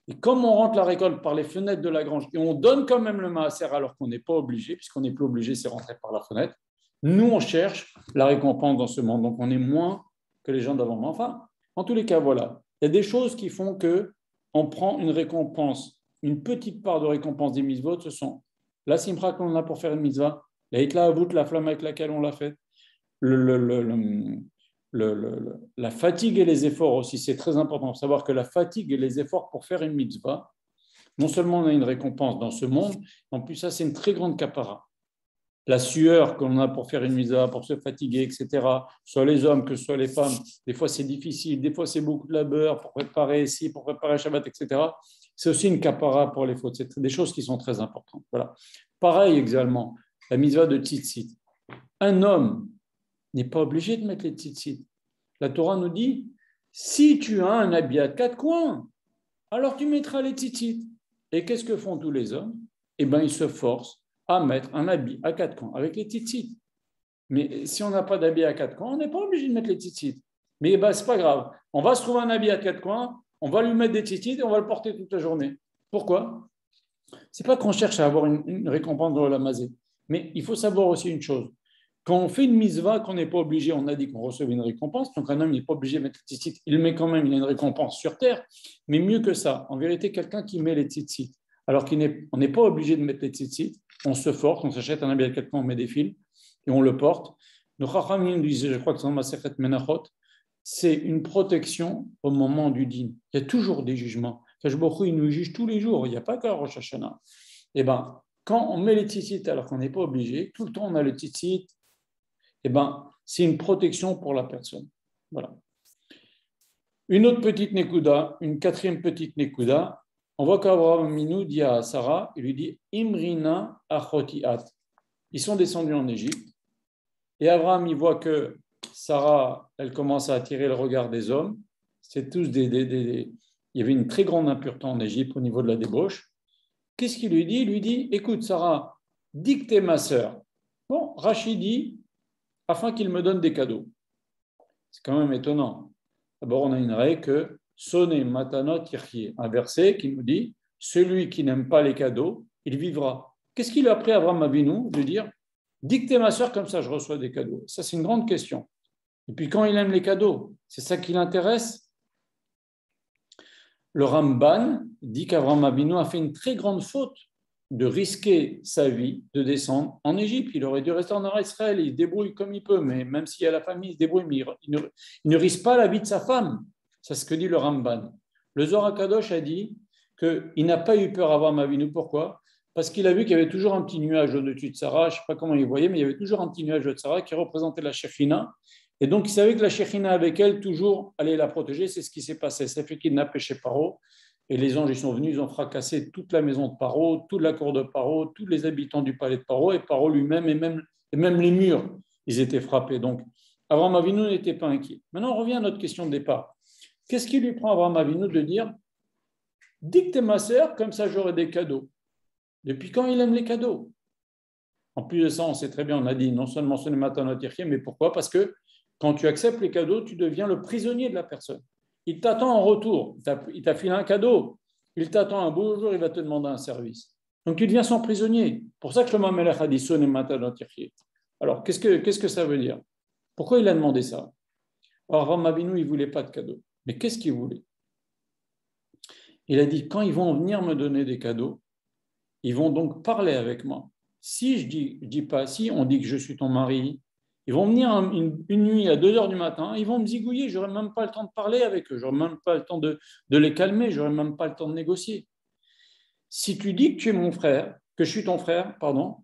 Et comme on rentre la récolte par les fenêtres de la grange, et on donne quand même le maaser alors qu'on n'est pas obligé, puisqu'on n'est plus obligé, c'est rentrer par la fenêtre, nous, on cherche la récompense dans ce monde. Donc, on est moins que les gens d'avant. Mais enfin, en tous les cas, voilà. Il y a des choses qui font qu'on prend une récompense, une petite part de récompense des mitzvot, ce sont la simcha qu'on a pour faire une mitzvah, la hitla avut, la flamme avec laquelle on l'a faite, la fatigue et les efforts aussi, c'est très important de savoir que la fatigue et les efforts pour faire une mitzvah, non seulement on a une récompense dans ce monde, en plus ça c'est une très grande kapara. La sueur qu'on a pour faire une mitzvah, pour se fatiguer, etc., soit les hommes que ce soit les femmes, des fois c'est difficile, des fois c'est beaucoup de labeur pour préparer ici, pour préparer Shabbat, etc. C'est aussi une kapara pour les fautes, c'est des choses qui sont très importantes. Voilà. Pareil également, la mitzvah de tzitzit. Un homme n'est pas obligé de mettre les tzitzit. La Torah nous dit, si tu as un habit à 4 coins, alors tu mettras les tzitzit. Et qu'est-ce que font tous les hommes? Eh bien, ils se forcent à mettre un habit à 4 coins avec les tzitzit. Mais si on n'a pas d'habit à 4 coins, on n'est pas obligé de mettre les tzitzit. Mais ce n'est pas grave. On va se trouver un habit à 4 coins, on va lui mettre des tzitzit et on va le porter toute la journée. Pourquoi? Ce n'est pas qu'on cherche à avoir une récompense dans la mazé. Mais il faut savoir aussi une chose. Quand on fait une mitzvah, qu'on n'est pas obligé, on a dit qu'on recevait une récompense, donc un homme n'est pas obligé de mettre les tzitzit, il le met quand même, il a une récompense sur terre, mais mieux que ça, en vérité, quelqu'un qui met les tzitzit, alors qu'on n'est pas obligé de mettre les tzitzit, on se force, on s'achète un habit à 4 coins, on met des fils, et on le porte. Nos Chachamim disaient, je crois que c'est dans Masechet Menachot, c'est une protection au moment du dîn. Il y a toujours des jugements. Kadosh Baruch Hu, il nous juge tous les jours, il n'y a pas qu'à Rosh Hashanah. Eh bien, quand on met les tzitzit alors qu'on n'est pas obligé, tout le temps on a le tzitzit, eh ben, c'est une protection pour la personne. Voilà. Une autre petite nekuda, une quatrième petite nekuda, on voit qu'Abraham Minou dit à Sarah, il lui dit Imrina achotiat. ils sont descendus en Égypte. Et Abraham, il voit que Sarah, elle commence à attirer le regard des hommes. C'est tous il y avait une très grande impureté en Égypte au niveau de la débauche. Qu'est-ce qu'il lui dit? Il lui dit, écoute Sarah, dis que t'es ma sœur. Bon, Rachid dit, afin qu'il me donne des cadeaux. C'est quand même étonnant. D'abord, on a une règle que sonner matanot yirchie, un verset qui nous dit, celui qui n'aime pas les cadeaux, il vivra. Qu'est-ce qu'il a appris à Abraham Avinu de dire, dis que t'es ma sœur, comme ça je reçois des cadeaux? Ça, c'est une grande question. Et puis quand il aime les cadeaux, c'est ça qui l'intéresse. Le Ramban dit qu'Abraham Avinu a fait une très grande faute de risquer sa vie de descendre en Égypte. Il aurait dû rester en Israël, il se débrouille comme il peut, mais même s'il y a la famille, il se débrouille, mais il ne risque pas la vie de sa femme. C'est ce que dit le Ramban. Le Zohar HaKadosh a dit qu'il n'a pas eu peur Abraham Avinu. Pourquoi? Parce qu'il a vu qu'il y avait toujours un petit nuage au-dessus de Sarah, je ne sais pas comment il voyait, mais il y avait toujours un petit nuage au-dessus de Sarah qui représentait la Shekhinah. Et donc, il savait que la Shekhinah avec elle, toujours, allait la protéger. C'est ce qui s'est passé. Ça fait qu'il n'a pêché Paro. Et les anges, ils sont venus, ils ont fracassé toute la maison de Paro, toute la cour de Paro, tous les habitants du palais de Paro, et Paro lui-même, et même les murs, ils étaient frappés. Donc, Abraham Avinu n'était pas inquiet. Maintenant, on revient à notre question de départ. Qu'est-ce qui lui prend à Abraham Avinu de dire « Dis que t'es ma sœur, comme ça j'aurai des cadeaux ». Depuis quand il aime les cadeaux? En plus de ça, on sait très bien, on a dit non seulement ce n'est matin mais pourquoi? Parce que quand tu acceptes les cadeaux, tu deviens le prisonnier de la personne. Il t'attend en retour, il t'a filé un cadeau, il t'attend un beau jour, il va te demander un service. Donc tu deviens son prisonnier. Pour ça que le Melech a dit ce n'est matin. Alors qu'est-ce que ça veut dire? Pourquoi il a demandé ça? Alors Abraham Avinu, il ne voulait pas de cadeaux. Mais qu'est-ce qu'il voulait? Il a dit, quand ils vont venir me donner des cadeaux, ils vont donc parler avec moi. Si je dis pas, si on dit que je suis ton mari, ils vont venir une nuit à 2 heures du matin, ils vont me zigouiller, je n'aurai même pas le temps de parler avec eux, je n'aurai même pas le temps de les calmer, je n'aurai même pas le temps de négocier. Si tu dis que tu es mon frère, que je suis ton frère, pardon,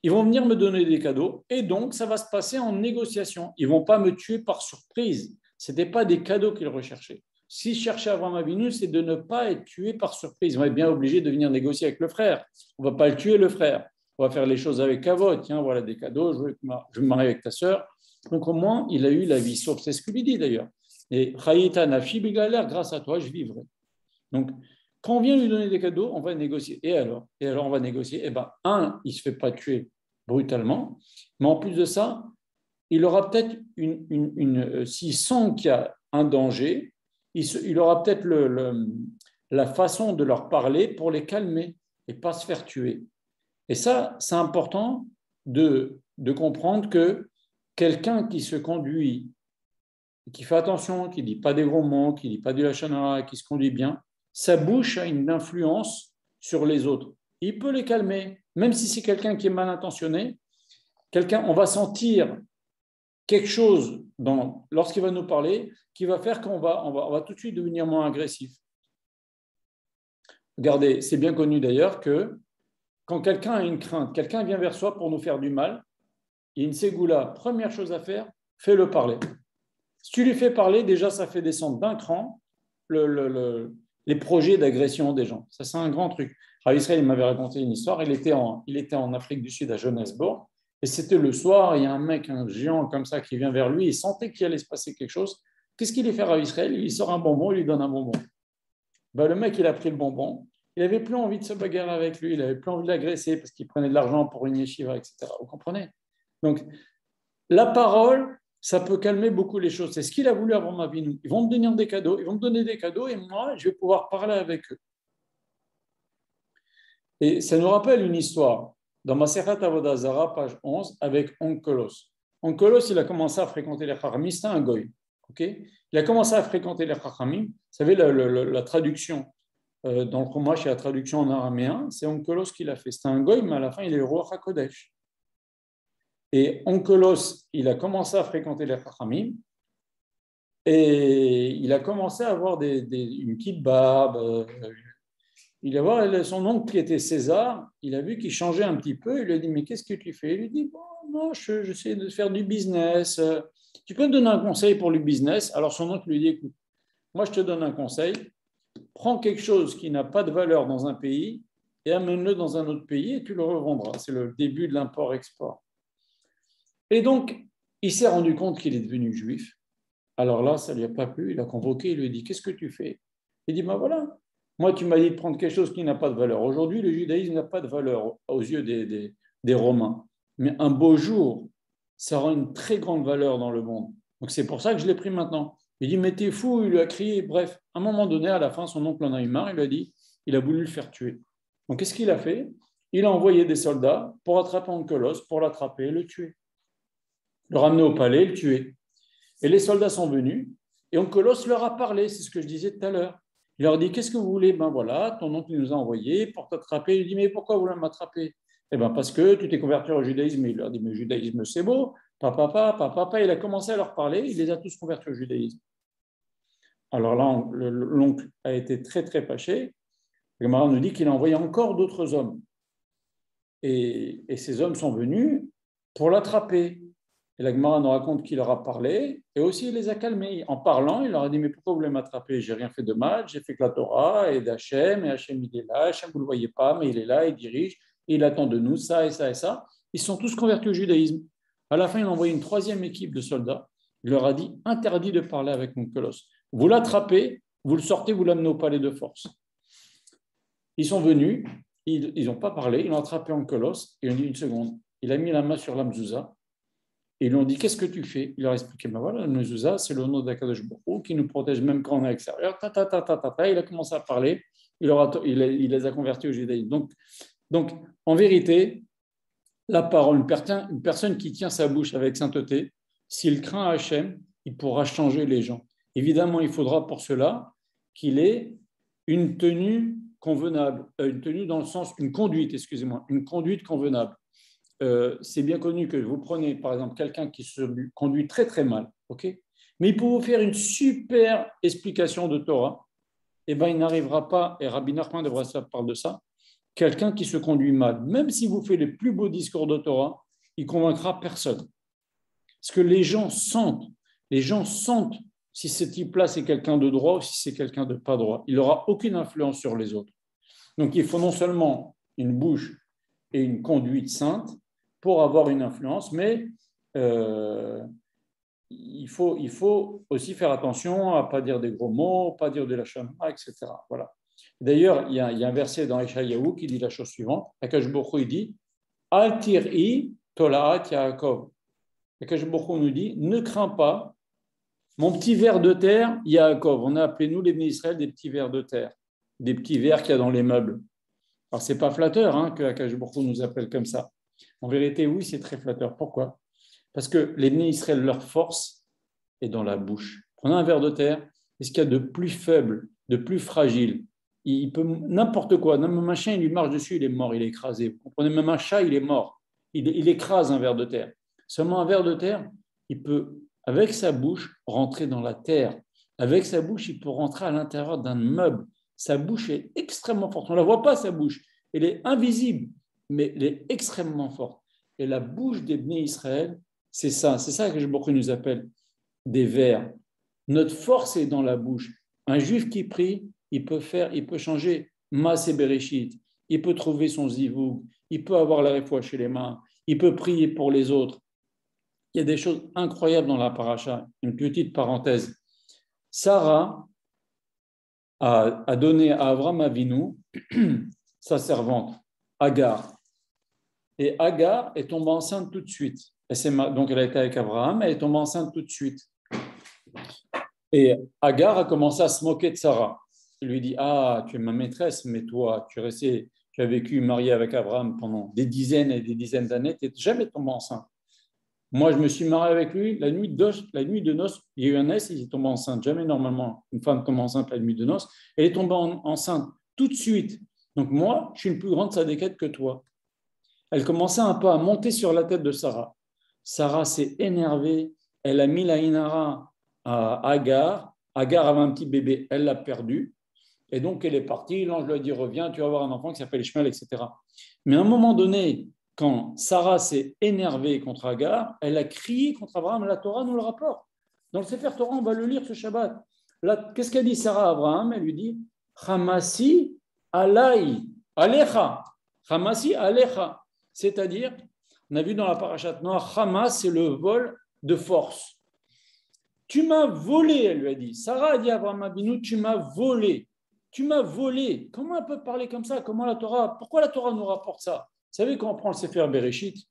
ils vont venir me donner des cadeaux et donc ça va se passer en négociation. Ils ne vont pas me tuer par surprise. Ce n'étaient pas des cadeaux qu'ils recherchaient. S'ils cherchaient Abraham Avinu, c'est de ne pas être tué par surprise. Ils vont être bien obligés de venir négocier avec le frère. On ne va pas le tuer, le frère. On va faire les choses avec kavod. Tiens, voilà des cadeaux, je veux me marier avec ta sœur. Donc au moins, il a eu la vie sauve. C'est ce qu'il lui dit d'ailleurs. Et Chayita Nafshi Bigaler, grâce à toi, je vivrai. Donc, quand on vient lui donner des cadeaux, on va négocier. Et alors, on va négocier. Eh bien, il ne se fait pas tuer brutalement, mais en plus de ça, il aura peut-être s'il sent qu'il y a un danger, il aura peut-être la façon de leur parler pour les calmer et pas se faire tuer. Et ça, c'est important de comprendre que quelqu'un qui se conduit, qui fait attention, qui ne dit pas des gros mots, qui ne dit pas du lachon hara, qui se conduit bien, sa bouche a une influence sur les autres. Il peut les calmer, même si c'est quelqu'un qui est mal intentionné. On va sentir quelque chose lorsqu'il va nous parler qui va faire qu'on va tout de suite devenir moins agressif. Regardez, c'est bien connu d'ailleurs que quand quelqu'un a une crainte, quelqu'un vient vers soi pour nous faire du mal, il y a une ségoula, première chose à faire, fais-le parler. Si tu lui fais parler, déjà ça fait descendre d'un cran les projets d'agression des gens. Ça, c'est un grand truc. Rav Israël m'avait raconté une histoire. Il était en Afrique du Sud, à Johannesburg, et c'était le soir. Il y a un mec, un géant comme ça, qui vient vers lui. Il sentait qu'il allait se passer quelque chose. Qu'est-ce qu'il fait, Rav Israël? Il sort un bonbon, il lui donne un bonbon. Le mec, il a pris le bonbon. Il n'avait plus envie de se bagarrer avec lui. Il n'avait plus envie de l'agresser parce qu'il prenait de l'argent pour une yeshiva, etc. Vous comprenez? Donc, la parole, ça peut calmer beaucoup les choses. C'est ce qu'il a voulu avant ma vie. Ils vont me donner des cadeaux, et moi, je vais pouvoir parler avec eux. Et ça nous rappelle une histoire dans Masechet Avodah Zarah, page 11, avec Onkelos. Onkelos, il a commencé à fréquenter les Chachamim, c'était un goy. Okay, il a commencé à fréquenter les Chachamim. Vous savez, la traduction dans le Chumash, la traduction en araméen, c'est Onkelos qui l'a fait. C'était un goy, mais à la fin, il est roi HaKodesh. Et Onkelos, il a commencé à fréquenter les Chachamim et il a commencé à avoir une petite barbe. Il a vu son oncle qui était César, il a vu qu'il changeait un petit peu. Il lui a dit, mais qu'est-ce que tu fais? Il lui dit, bon, non, j'essaie de faire du business. Tu peux me donner un conseil pour le business? Alors son oncle lui dit, écoute, moi je te donne un conseil. Prends quelque chose qui n'a pas de valeur dans un pays et amène-le dans un autre pays et tu le revendras. C'est le début de l'import-export. Et donc, il s'est rendu compte qu'il est devenu juif. Alors là, ça ne lui a pas plu. Il a convoqué, il lui a dit, qu'est-ce que tu fais? Il dit, ben voilà, moi tu m'as dit de prendre quelque chose qui n'a pas de valeur. Aujourd'hui, le judaïsme n'a pas de valeur aux yeux des Romains. Mais un beau jour, ça aura une très grande valeur dans le monde. Donc c'est pour ça que je l'ai pris maintenant. Il dit, mais t'es fou, il lui a crié. Bref, à un moment donné, à la fin, son oncle en a eu marre, il lui a dit, il a voulu le faire tuer. Donc qu'est-ce qu'il a fait? Il a envoyé des soldats pour attraper Onkelos, pour l'attraper et le tuer. Le ramener au palais, le tuer. Et les soldats sont venus, et Onkelos leur a parlé, c'est ce que je disais tout à l'heure. Il leur dit, qu'est-ce que vous voulez? Ben voilà, ton oncle nous a envoyé pour t'attraper. Il dit, mais pourquoi vous voulez m'attraper? Eh bien, parce que tu t'es converti au judaïsme. Et il leur dit, mais le judaïsme, c'est beau. Papa. Il a commencé à leur parler, il les a tous convertis au judaïsme. Alors là, l'oncle a été très, très fâché. Le Gemara nous dit qu'il a envoyé encore d'autres hommes. Et ces hommes sont venus pour l'attraper. Et la Gemara nous raconte qu'il leur a parlé et aussi il les a calmés. En parlant, il leur a dit, mais pourquoi vous voulez m'attraper? J'ai rien fait de mal, j'ai fait que la Torah et d'Hachem, et Hachem il est là, Hachem vous ne le voyez pas, mais il est là, il dirige, et il attend de nous ça et ça et ça. Ils sont tous convertis au judaïsme. À la fin, il a envoyé une troisième équipe de soldats. Il leur a dit, interdit de parler avec mon colosse. Vous l'attrapez, vous le sortez, vous l'amenez au palais de force. Ils sont venus, ils n'ont pas parlé, ils l'ont attrapé en colosse, et on dit une seconde. Il a mis la main sur la mezouza. Et ils lui ont dit, qu'est-ce que tu fais? Il leur a expliqué, ben voilà, le mezouza, c'est le nom d'Akadosh Baruch Hu qui nous protège même quand on est à l'extérieur. Il a commencé à parler, il les a convertis au judaïsme. Donc, en vérité, la parole, une personne qui tient sa bouche avec sainteté, s'il craint Hachem, il pourra changer les gens. Évidemment, il faudra pour cela qu'il ait une tenue convenable, une tenue dans le sens, une conduite convenable. C'est bien connu que vous prenez, par exemple, quelqu'un qui se conduit très, très mal, ok, mais il peut vous faire une super explication de Torah, et bien il n'arrivera pas, et Rabbi Nachman de Breslev parle de ça, quelqu'un qui se conduit mal, même si vous faites les plus beaux discours de Torah, il ne convaincra personne. Parce que les gens sentent si ce type-là c'est quelqu'un de droit ou si c'est quelqu'un de pas droit. Il n'aura aucune influence sur les autres. Donc il faut non seulement une bouche et une conduite sainte pour avoir une influence, mais il faut aussi faire attention à ne pas dire des gros mots, pas dire de la shama, etc. Voilà. D'ailleurs, il y a un verset dans Eshayahu qui dit la chose suivante. Akash Baruch Hu, il dit Al tir'i tolaat Yaakov. Akash Baruch Hu nous dit ne crains pas mon petit ver de terre, Yaakov. On a appelé nous les Bnei Israël des petits vers de terre, des petits vers qu'il y a dans les meubles. Alors, ce n'est pas flatteur que Akash Baruch Hu nous appelle comme ça. En vérité, oui, c'est très flatteur. Pourquoi? Parce que les Bnei Israël, leur force est dans la bouche. Prenez un ver de terre, et ce qu'il y a de plus faible, de plus fragile, il peut n'importe quoi. Même un chien, il lui marche dessus, il est mort, il est écrasé. Vous comprenez, même un chat, il est mort. Il écrase un ver de terre. Seulement un ver de terre, il peut, avec sa bouche, rentrer dans la terre. Avec sa bouche, il peut rentrer à l'intérieur d'un meuble. Sa bouche est extrêmement forte. On ne la voit pas, sa bouche. Elle est invisible, mais elle est extrêmement forte. Et la bouche des Bnei Israël, c'est ça que Baruch Hu nous appelle des vers. Notre force est dans la bouche. Un juif qui prie, il peut changer Maaseh Bereshit, il peut trouver son zivoug, il peut avoir la réfoua chez les mains, il peut prier pour les autres. Il y a des choses incroyables dans la paracha. Une petite parenthèse. Sarah a donné à Avram Avinu sa servante, Agar. Et Agar est tombée enceinte tout de suite. Donc elle a été avec Abraham, elle est tombée enceinte tout de suite. Et Agar a commencé à se moquer de Sarah. Il lui dit, ah, tu es ma maîtresse, mais toi, tu as vécu marié avec Abraham pendant des dizaines et des dizaines d'années, tu n'es jamais tombée enceinte. Moi, je me suis marié avec lui la nuit de noces, il y a eu un S, il est tombé enceinte. Jamais normalement une femme tombe enceinte la nuit de noces. Elle est tombée enceinte tout de suite. Donc moi, je suis une plus grande sadéquette que toi. Elle commençait un peu à monter sur la tête de Sarah. Sarah s'est énervée. Elle a mis la inara à Agar. Agar avait un petit bébé, elle l'a perdu. Et donc, elle est partie. L'ange lui a dit, reviens, tu vas avoir un enfant qui s'appelle Ishmael, etc. Mais à un moment donné, quand Sarah s'est énervée contre Agar, elle a crié contre Abraham. La Torah nous le rapporte. Dans le Sefer Torah, on va le lire ce Shabbat. Là, qu'est-ce qu'elle dit Sarah à Abraham? Elle lui dit, Hamasi alai, alecha. Hamasi alecha. C'est-à-dire, On a vu dans la parashat Noach, Hamas, c'est le vol de force. Tu m'as volé, elle lui a dit. Sarah a dit à Abraham Avinu, tu m'as volé. Tu m'as volé. Comment elle peut parler comme ça? Pourquoi la Torah nous rapporte ça? Vous savez, quand on prend le Sefer Bereshit,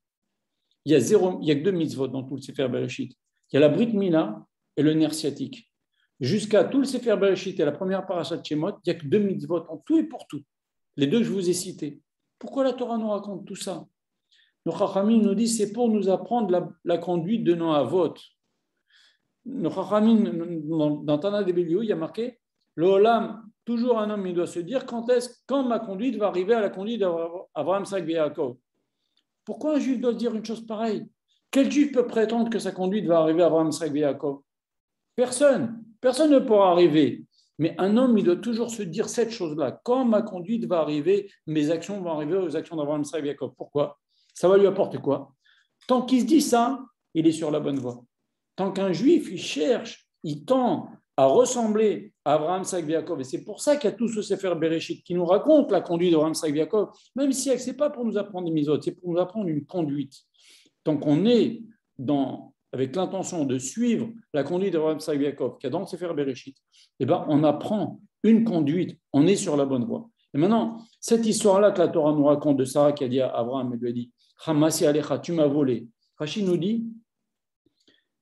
il y a que 2 mitzvot dans tout le Sefer Bereshit. Il y a la Brit Mila et le nerf sciatique. Jusqu'à tout le Sefer Bereshit et la première parashat Shemot, il n'y a que 2 mitzvot en tout et pour tout. Les 2 que je vous ai cités. Pourquoi la Torah nous raconte tout ça? Nos Chachamim nous disent c'est pour nous apprendre la conduite de nos avot. Nos Chachamim, dans Tana de Beliou, il y a marqué le Olam, toujours un homme, il doit se dire quand ma conduite va arriver à la conduite d'Abraham, Isaac et Yaakov. Pourquoi un juif doit dire une chose pareille? Quel juif peut prétendre que sa conduite va arriver à Abraham, Isaac et Yaakov? Personne. Personne ne pourra arriver. Mais un homme, il doit toujours se dire cette chose-là. Quand ma conduite va arriver, mes actions vont arriver aux actions d'Abraham, Isaac et Yaakov. Pourquoi? Ça va lui apporter quoi? Tant qu'il se dit ça, il est sur la bonne voie. Tant qu'un juif, il cherche, il tend à ressembler à Abraham, Isaac et Yaakov. Et c'est pour ça qu'il y a tout ce Sefer Bereshit qui nous raconte la conduite d'Abraham, Isaac et Yaakov, même si ce n'est pas pour nous apprendre des mitzvot, c'est pour nous apprendre une conduite. Tant qu'on est avec l'intention de suivre la conduite d'Abraham, Isaac et Yaakov, qu'il y a dans le Sefer Bereshit, eh ben, on apprend une conduite, on est sur la bonne voie. Et maintenant, cette histoire-là que la Torah nous raconte de Sarah qui a dit à Abraham, elle lui a dit Hamasi Alecha, tu m'as volé. Rachid nous dit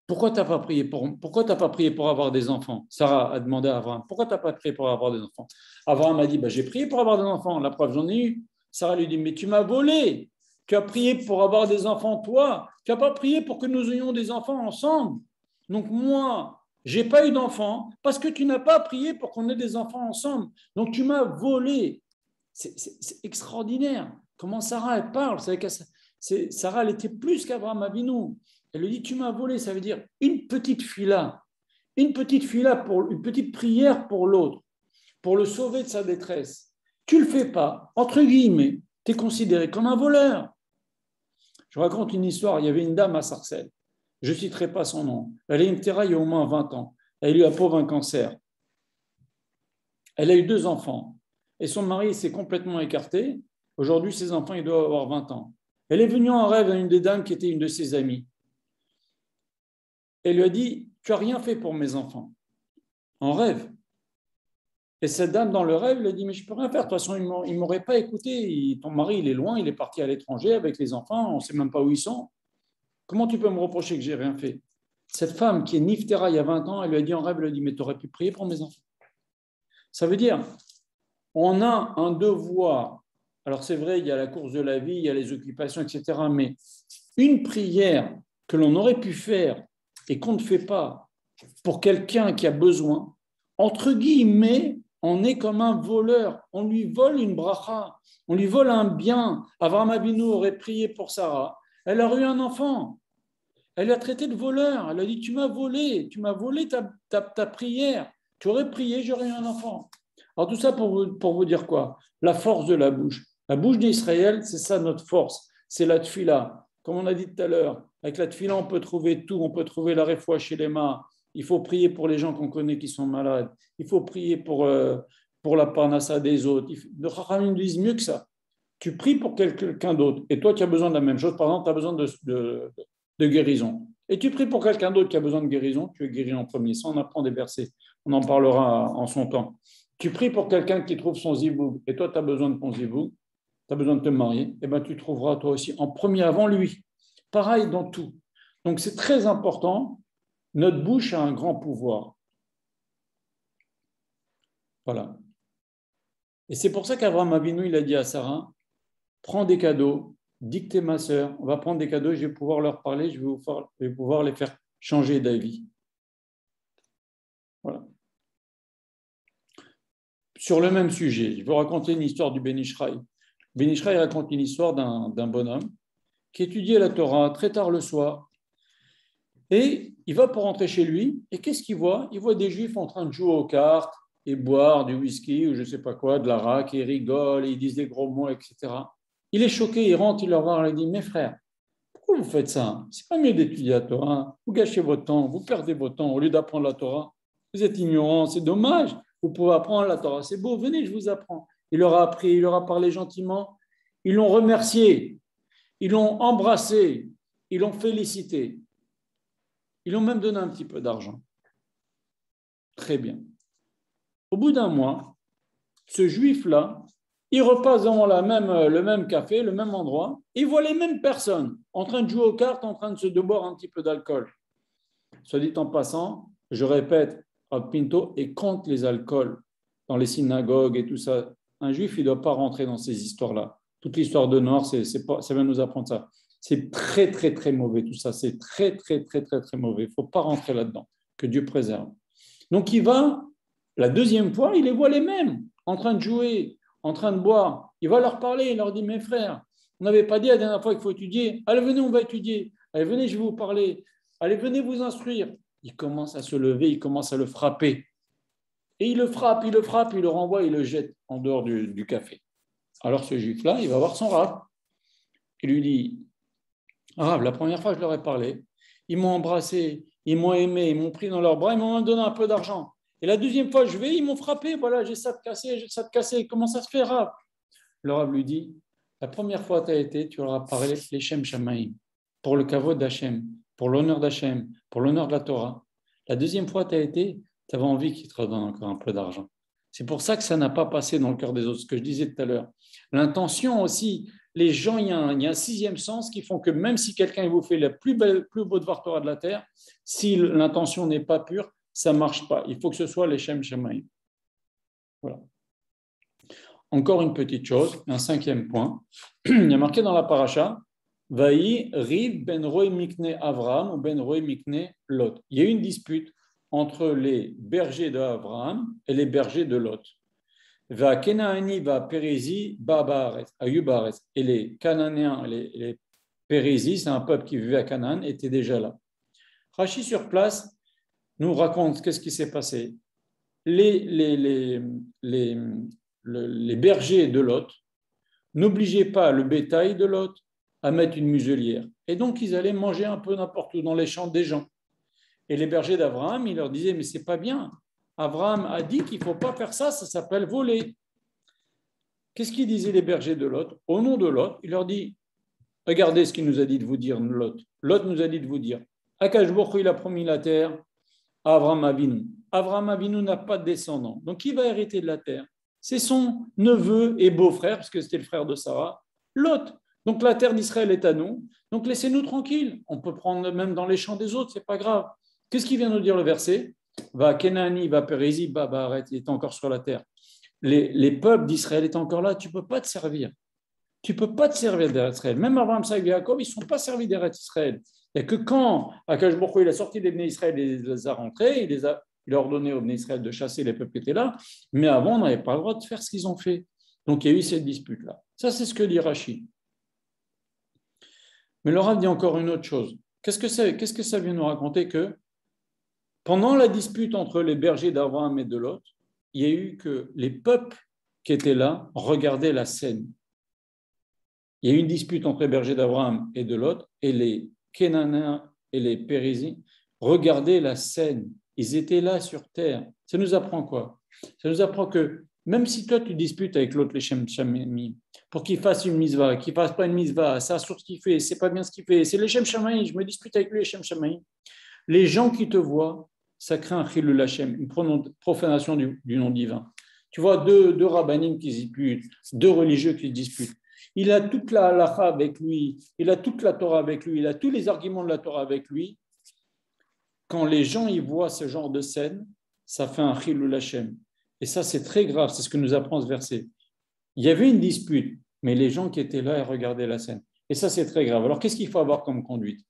pourquoi tu n'as pas prié pour avoir des enfants? Sarah a demandé à Abraham pourquoi tu n'as pas prié pour avoir des enfants? Abraham a dit j'ai prié pour avoir des enfants. La preuve, j'en ai eu. Sarah lui dit mais tu m'as volé. Tu as prié pour avoir des enfants, toi. Tu n'as pas prié pour que nous ayons des enfants ensemble. Donc moi, je n'ai pas eu d'enfants parce que tu n'as pas prié pour qu'on ait des enfants ensemble. Donc tu m'as volé. C'est extraordinaire. Comment Sarah, elle parle? Vous savez Sarah, elle était plus qu'Abraham Avinu. Elle lui dit, tu m'as volé, ça veut dire une petite fila, une petite prière pour l'autre, pour le sauver de sa détresse. Tu ne le fais pas, entre guillemets, tu es considéré comme un voleur. Je raconte une histoire, il y avait une dame à Sarcelles, je ne citerai pas son nom, elle est une terra il y a au moins 20 ans, elle a eu la pauvre un cancer. Elle a eu 2 enfants et son mari s'est complètement écarté. Aujourd'hui, ses enfants, ils doivent avoir 20 ans. Elle est venue en rêve à une des dames qui était une de ses amies. Elle lui a dit, tu n'as rien fait pour mes enfants. En rêve. Et cette dame, dans le rêve, lui a dit, mais je ne peux rien faire. De toute façon, il ne m'aurait pas écouté. Ton mari, il est loin, il est parti à l'étranger avec les enfants, on ne sait même pas où ils sont. Comment tu peux me reprocher que je n'ai rien fait? Cette femme qui est Niftera il y a 20 ans, elle lui a dit en rêve, elle lui a dit, mais tu aurais pu prier pour mes enfants. Ça veut dire, on a un devoir. Alors c'est vrai, il y a la course de la vie, il y a les occupations, etc. Mais une prière que l'on aurait pu faire et qu'on ne fait pas pour quelqu'un qui a besoin, entre guillemets, on est comme un voleur. On lui vole une bracha, on lui vole un bien. Avraham Avinu aurait prié pour Sarah. Elle aurait eu un enfant. Elle l'a traité de voleur. Elle a dit, tu m'as volé ta prière. Tu aurais prié, j'aurais eu un enfant. Alors tout ça pour vous dire quoi? La force de la bouche. La bouche d'Israël, c'est ça notre force. C'est la tfila. Comme on a dit tout à l'heure, avec la tfila, on peut trouver tout. On peut trouver la refoua chez les mains. Il faut prier pour les gens qu'on connaît qui sont malades. Il faut prier pour la parnassa des autres. Les Chachamim disent mieux que ça. Tu pries pour quelqu'un d'autre. Et toi, tu as besoin de la même chose. Par exemple, tu as besoin de guérison. Et tu pries pour quelqu'un d'autre qui a besoin de guérison. Tu es guéri en premier. Ça, on apprend des versets. On en parlera en son temps. Tu pries pour quelqu'un qui trouve son ziboug. Et toi, tu as besoin de ton ziboug. Tu as besoin de te marier. Et bien, tu trouveras toi aussi en premier avant lui. Pareil dans tout. Donc, c'est très important. Notre bouche a un grand pouvoir. Voilà. Et c'est pour ça qu'Abraham Avinu, il a dit à Sarah, prends des cadeaux, dis que t'es ma sœur, on va prendre des cadeaux, je vais pouvoir leur parler, je vais pouvoir les faire changer d'avis. Voilà. Sur le même sujet, je vais vous raconter une histoire du Ben Ishraï. Ben Ishraï raconte une histoire d'un bonhomme qui étudiait la Torah très tard le soir. Et il va pour rentrer chez lui, et qu'est-ce qu'il voit? Il voit des juifs en train de jouer aux cartes et boire du whisky ou je ne sais pas quoi, de l'arak, et ils rigolent, et ils disent des gros mots, etc. Il est choqué, il rentre, il leur voit, il dit, mes frères, pourquoi vous faites ça? C'est pas mieux d'étudier la Torah, vous gâchez votre temps, vous perdez votre temps au lieu d'apprendre la Torah. Vous êtes ignorants, c'est dommage, vous pouvez apprendre la Torah, c'est beau, venez, je vous apprends. Il leur a appris, il leur a parlé gentiment, ils l'ont remercié. ils l'ont embrassé, ils l'ont félicité, ils l'ont même donné un petit peu d'argent. Très bien. Au bout d'un mois, ce juif-là, il repasse dans le même café, le même endroit, et il voit les mêmes personnes en train de jouer aux cartes, en train de boire un petit peu d'alcool. Soit dit en passant, je répète, Rav Pinto est contre les alcools dans les synagogues et tout ça. Un juif, il ne doit pas rentrer dans ces histoires-là. Toute l'histoire de Noir, ça vient nous apprendre ça. C'est très, très, très mauvais tout ça. C'est très, très, très, très, très mauvais. Il ne faut pas rentrer là-dedans. Que Dieu préserve. Donc, il va, la deuxième fois, il les voit les mêmes, en train de jouer, en train de boire. Il va leur parler, il leur dit, mes frères, on n'avait pas dit la dernière fois qu'il faut étudier. Allez, venez, on va étudier. Allez, venez, je vais vous parler. Allez, venez vous instruire. Il commence à se lever, il commence à le frapper. Et il le frappe, il le renvoie, il le jette en dehors du café. Alors ce juif-là, il va voir son Rav. Il lui dit, Rav, la première fois je leur ai parlé, ils m'ont embrassé, ils m'ont aimé, ils m'ont pris dans leurs bras, ils m'ont même donné un peu d'argent. Et la deuxième fois je vais, ils m'ont frappé, voilà, j'ai ça de cassé, j'ai ça de cassé. Comment ça se fait, Rav? Le Rav lui dit, la première fois tu as été, tu leur as parlé les Shem Shamaïm, pour le kavod d'Hachem, pour l'honneur d'Hachem, pour l'honneur de la Torah. La deuxième fois tu as été, tu avais envie qu'ils te redonnent encore un peu d'argent. C'est pour ça que ça n'a pas passé dans le cœur des autres, ce que je disais tout à l'heure. L'intention aussi, les gens, il y a un sixième sens qui font que même si quelqu'un vous fait le plus beau devoir Torah de la terre, si l'intention n'est pas pure, ça ne marche pas. Il faut que ce soit les Shem Shamaïm. Voilà. Encore une petite chose, un cinquième point. Il y a marqué dans la paracha, Vaï Riv ben Roy Mikne Avraham ou ben Roy Mikne Lot. Il y a eu une dispute entre les bergers d'Abraham et les bergers de Lot. Va Kenaani va Pérézi Babaret, Ayubaret. Et les Cananéens, les Pérézis, c'est un peuple qui vivait à Canaan, étaient déjà là. Rachi sur place nous raconte qu'est-ce qui s'est passé. Les bergers de Lot n'obligeaient pas le bétail de Lot à mettre une muselière. Et donc, ils allaient manger un peu n'importe où dans les champs des gens. Et les bergers d'Abraham, ils leur disaient, mais c'est pas bien. Abraham a dit qu'il ne faut pas faire ça, ça s'appelle voler. Qu'est-ce qu'ils disaient les bergers de Lot? Au nom de Lot, il leur dit, regardez ce qu'il nous a dit de vous dire, Lot. Lot nous a dit de vous dire, Akash Baruch Hu, il a promis la terre à Abraham Avinu. Abraham Avinu n'a pas de descendant. Donc, qui va hériter de la terre? C'est son neveu et beau-frère, parce que c'était le frère de Sarah, Lot. Donc, la terre d'Israël est à nous. Donc, laissez-nous tranquilles. On peut prendre même dans les champs des autres, c'est pas grave. Qu'est-ce qu'il vient nous dire le verset? Va Kenani, va Pérézi, Babaret, il est encore sur la terre. Les peuples d'Israël étaient encore là, tu ne peux pas te servir. Tu ne peux pas te servir d'Israël. Même Abraham, Isaac et Jacob, ils ne sont pas servis d'Israël. Il n'y a que quand Akash Baruch Hu, il a sorti des Bnei Israël et les a rentrés, il a ordonné aux Bnei Israël de chasser les peuples qui étaient là, mais avant, on n'avait pas le droit de faire ce qu'ils ont fait. Donc, il y a eu cette dispute-là. Ça, c'est ce que dit Rashi. Mais le Rav dit encore une autre chose. Qu'est-ce que ça vient nous raconter? Que pendant la dispute entre les bergers d'Abraham et de Lot, il y a eu que les peuples qui étaient là regardaient la scène. Il y a eu une dispute entre les bergers d'Abraham et de Lot, et les Kénanéens et les Périzis regardaient la scène. Ils étaient là sur terre. Ça nous apprend quoi? Ça nous apprend que même si toi tu disputes avec l'autre, les Shem Shamaïm, pour qu'il fasse une misva, qu'il ne fasse pas une misva, ça sur ce qu'il fait, c'est pas bien ce qu'il fait, c'est les Shem Shamaïm, je me dispute avec lui, les Shem Shamaïm. Les gens qui te voient, ça crée un chilul Hashem, une profanation du nom divin. Tu vois deux rabbinim qui se disputent, deux religieux qui se disputent. Il a toute la halakha avec lui, il a toute la Torah avec lui, il a tous les arguments de la Torah avec lui. Quand les gens y voient ce genre de scène, ça fait un chilul Hashem. Et ça, c'est très grave, c'est ce que nous apprend ce verset. Il y avait une dispute, mais les gens qui étaient là et regardaient la scène. Et ça, c'est très grave. Alors, qu'est-ce qu'il faut avoir comme conduite?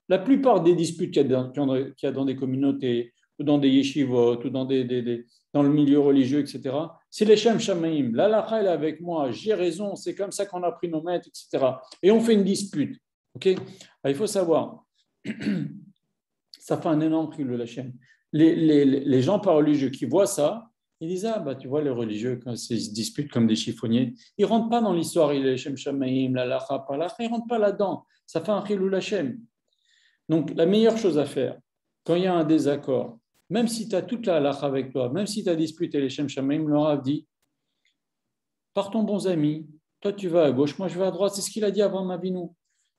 La plupart des disputes qu'il y a dans des communautés, ou dans des yeshivot, ou dans le milieu religieux, etc., c'est les Shem Shamaïm. L'halakha, elle est avec moi, j'ai raison, c'est comme ça qu'on a pris nos maîtres, etc. Et on fait une dispute. Okay? Alors, il faut savoir, ça fait un énorme prix, le Hachem. Les gens pas religieux qui voient ça, ils disent, ah, bah, tu vois, les religieux, quand ils se disputent comme des chiffonniers, ils ne rentrent pas dans l'histoire, les Shem Shamaïm, l'halakha, pas l'halakha, ils ne rentrent pas là-dedans. Ça fait un chilul Hashem. Donc, la meilleure chose à faire, quand il y a un désaccord, même si tu as toute la halakha avec toi, même si tu as disputé les Shem Shamaïm, le Rav dit, partons bons amis, toi tu vas à gauche, moi je vais à droite, c'est ce qu'il a dit avant Avinu.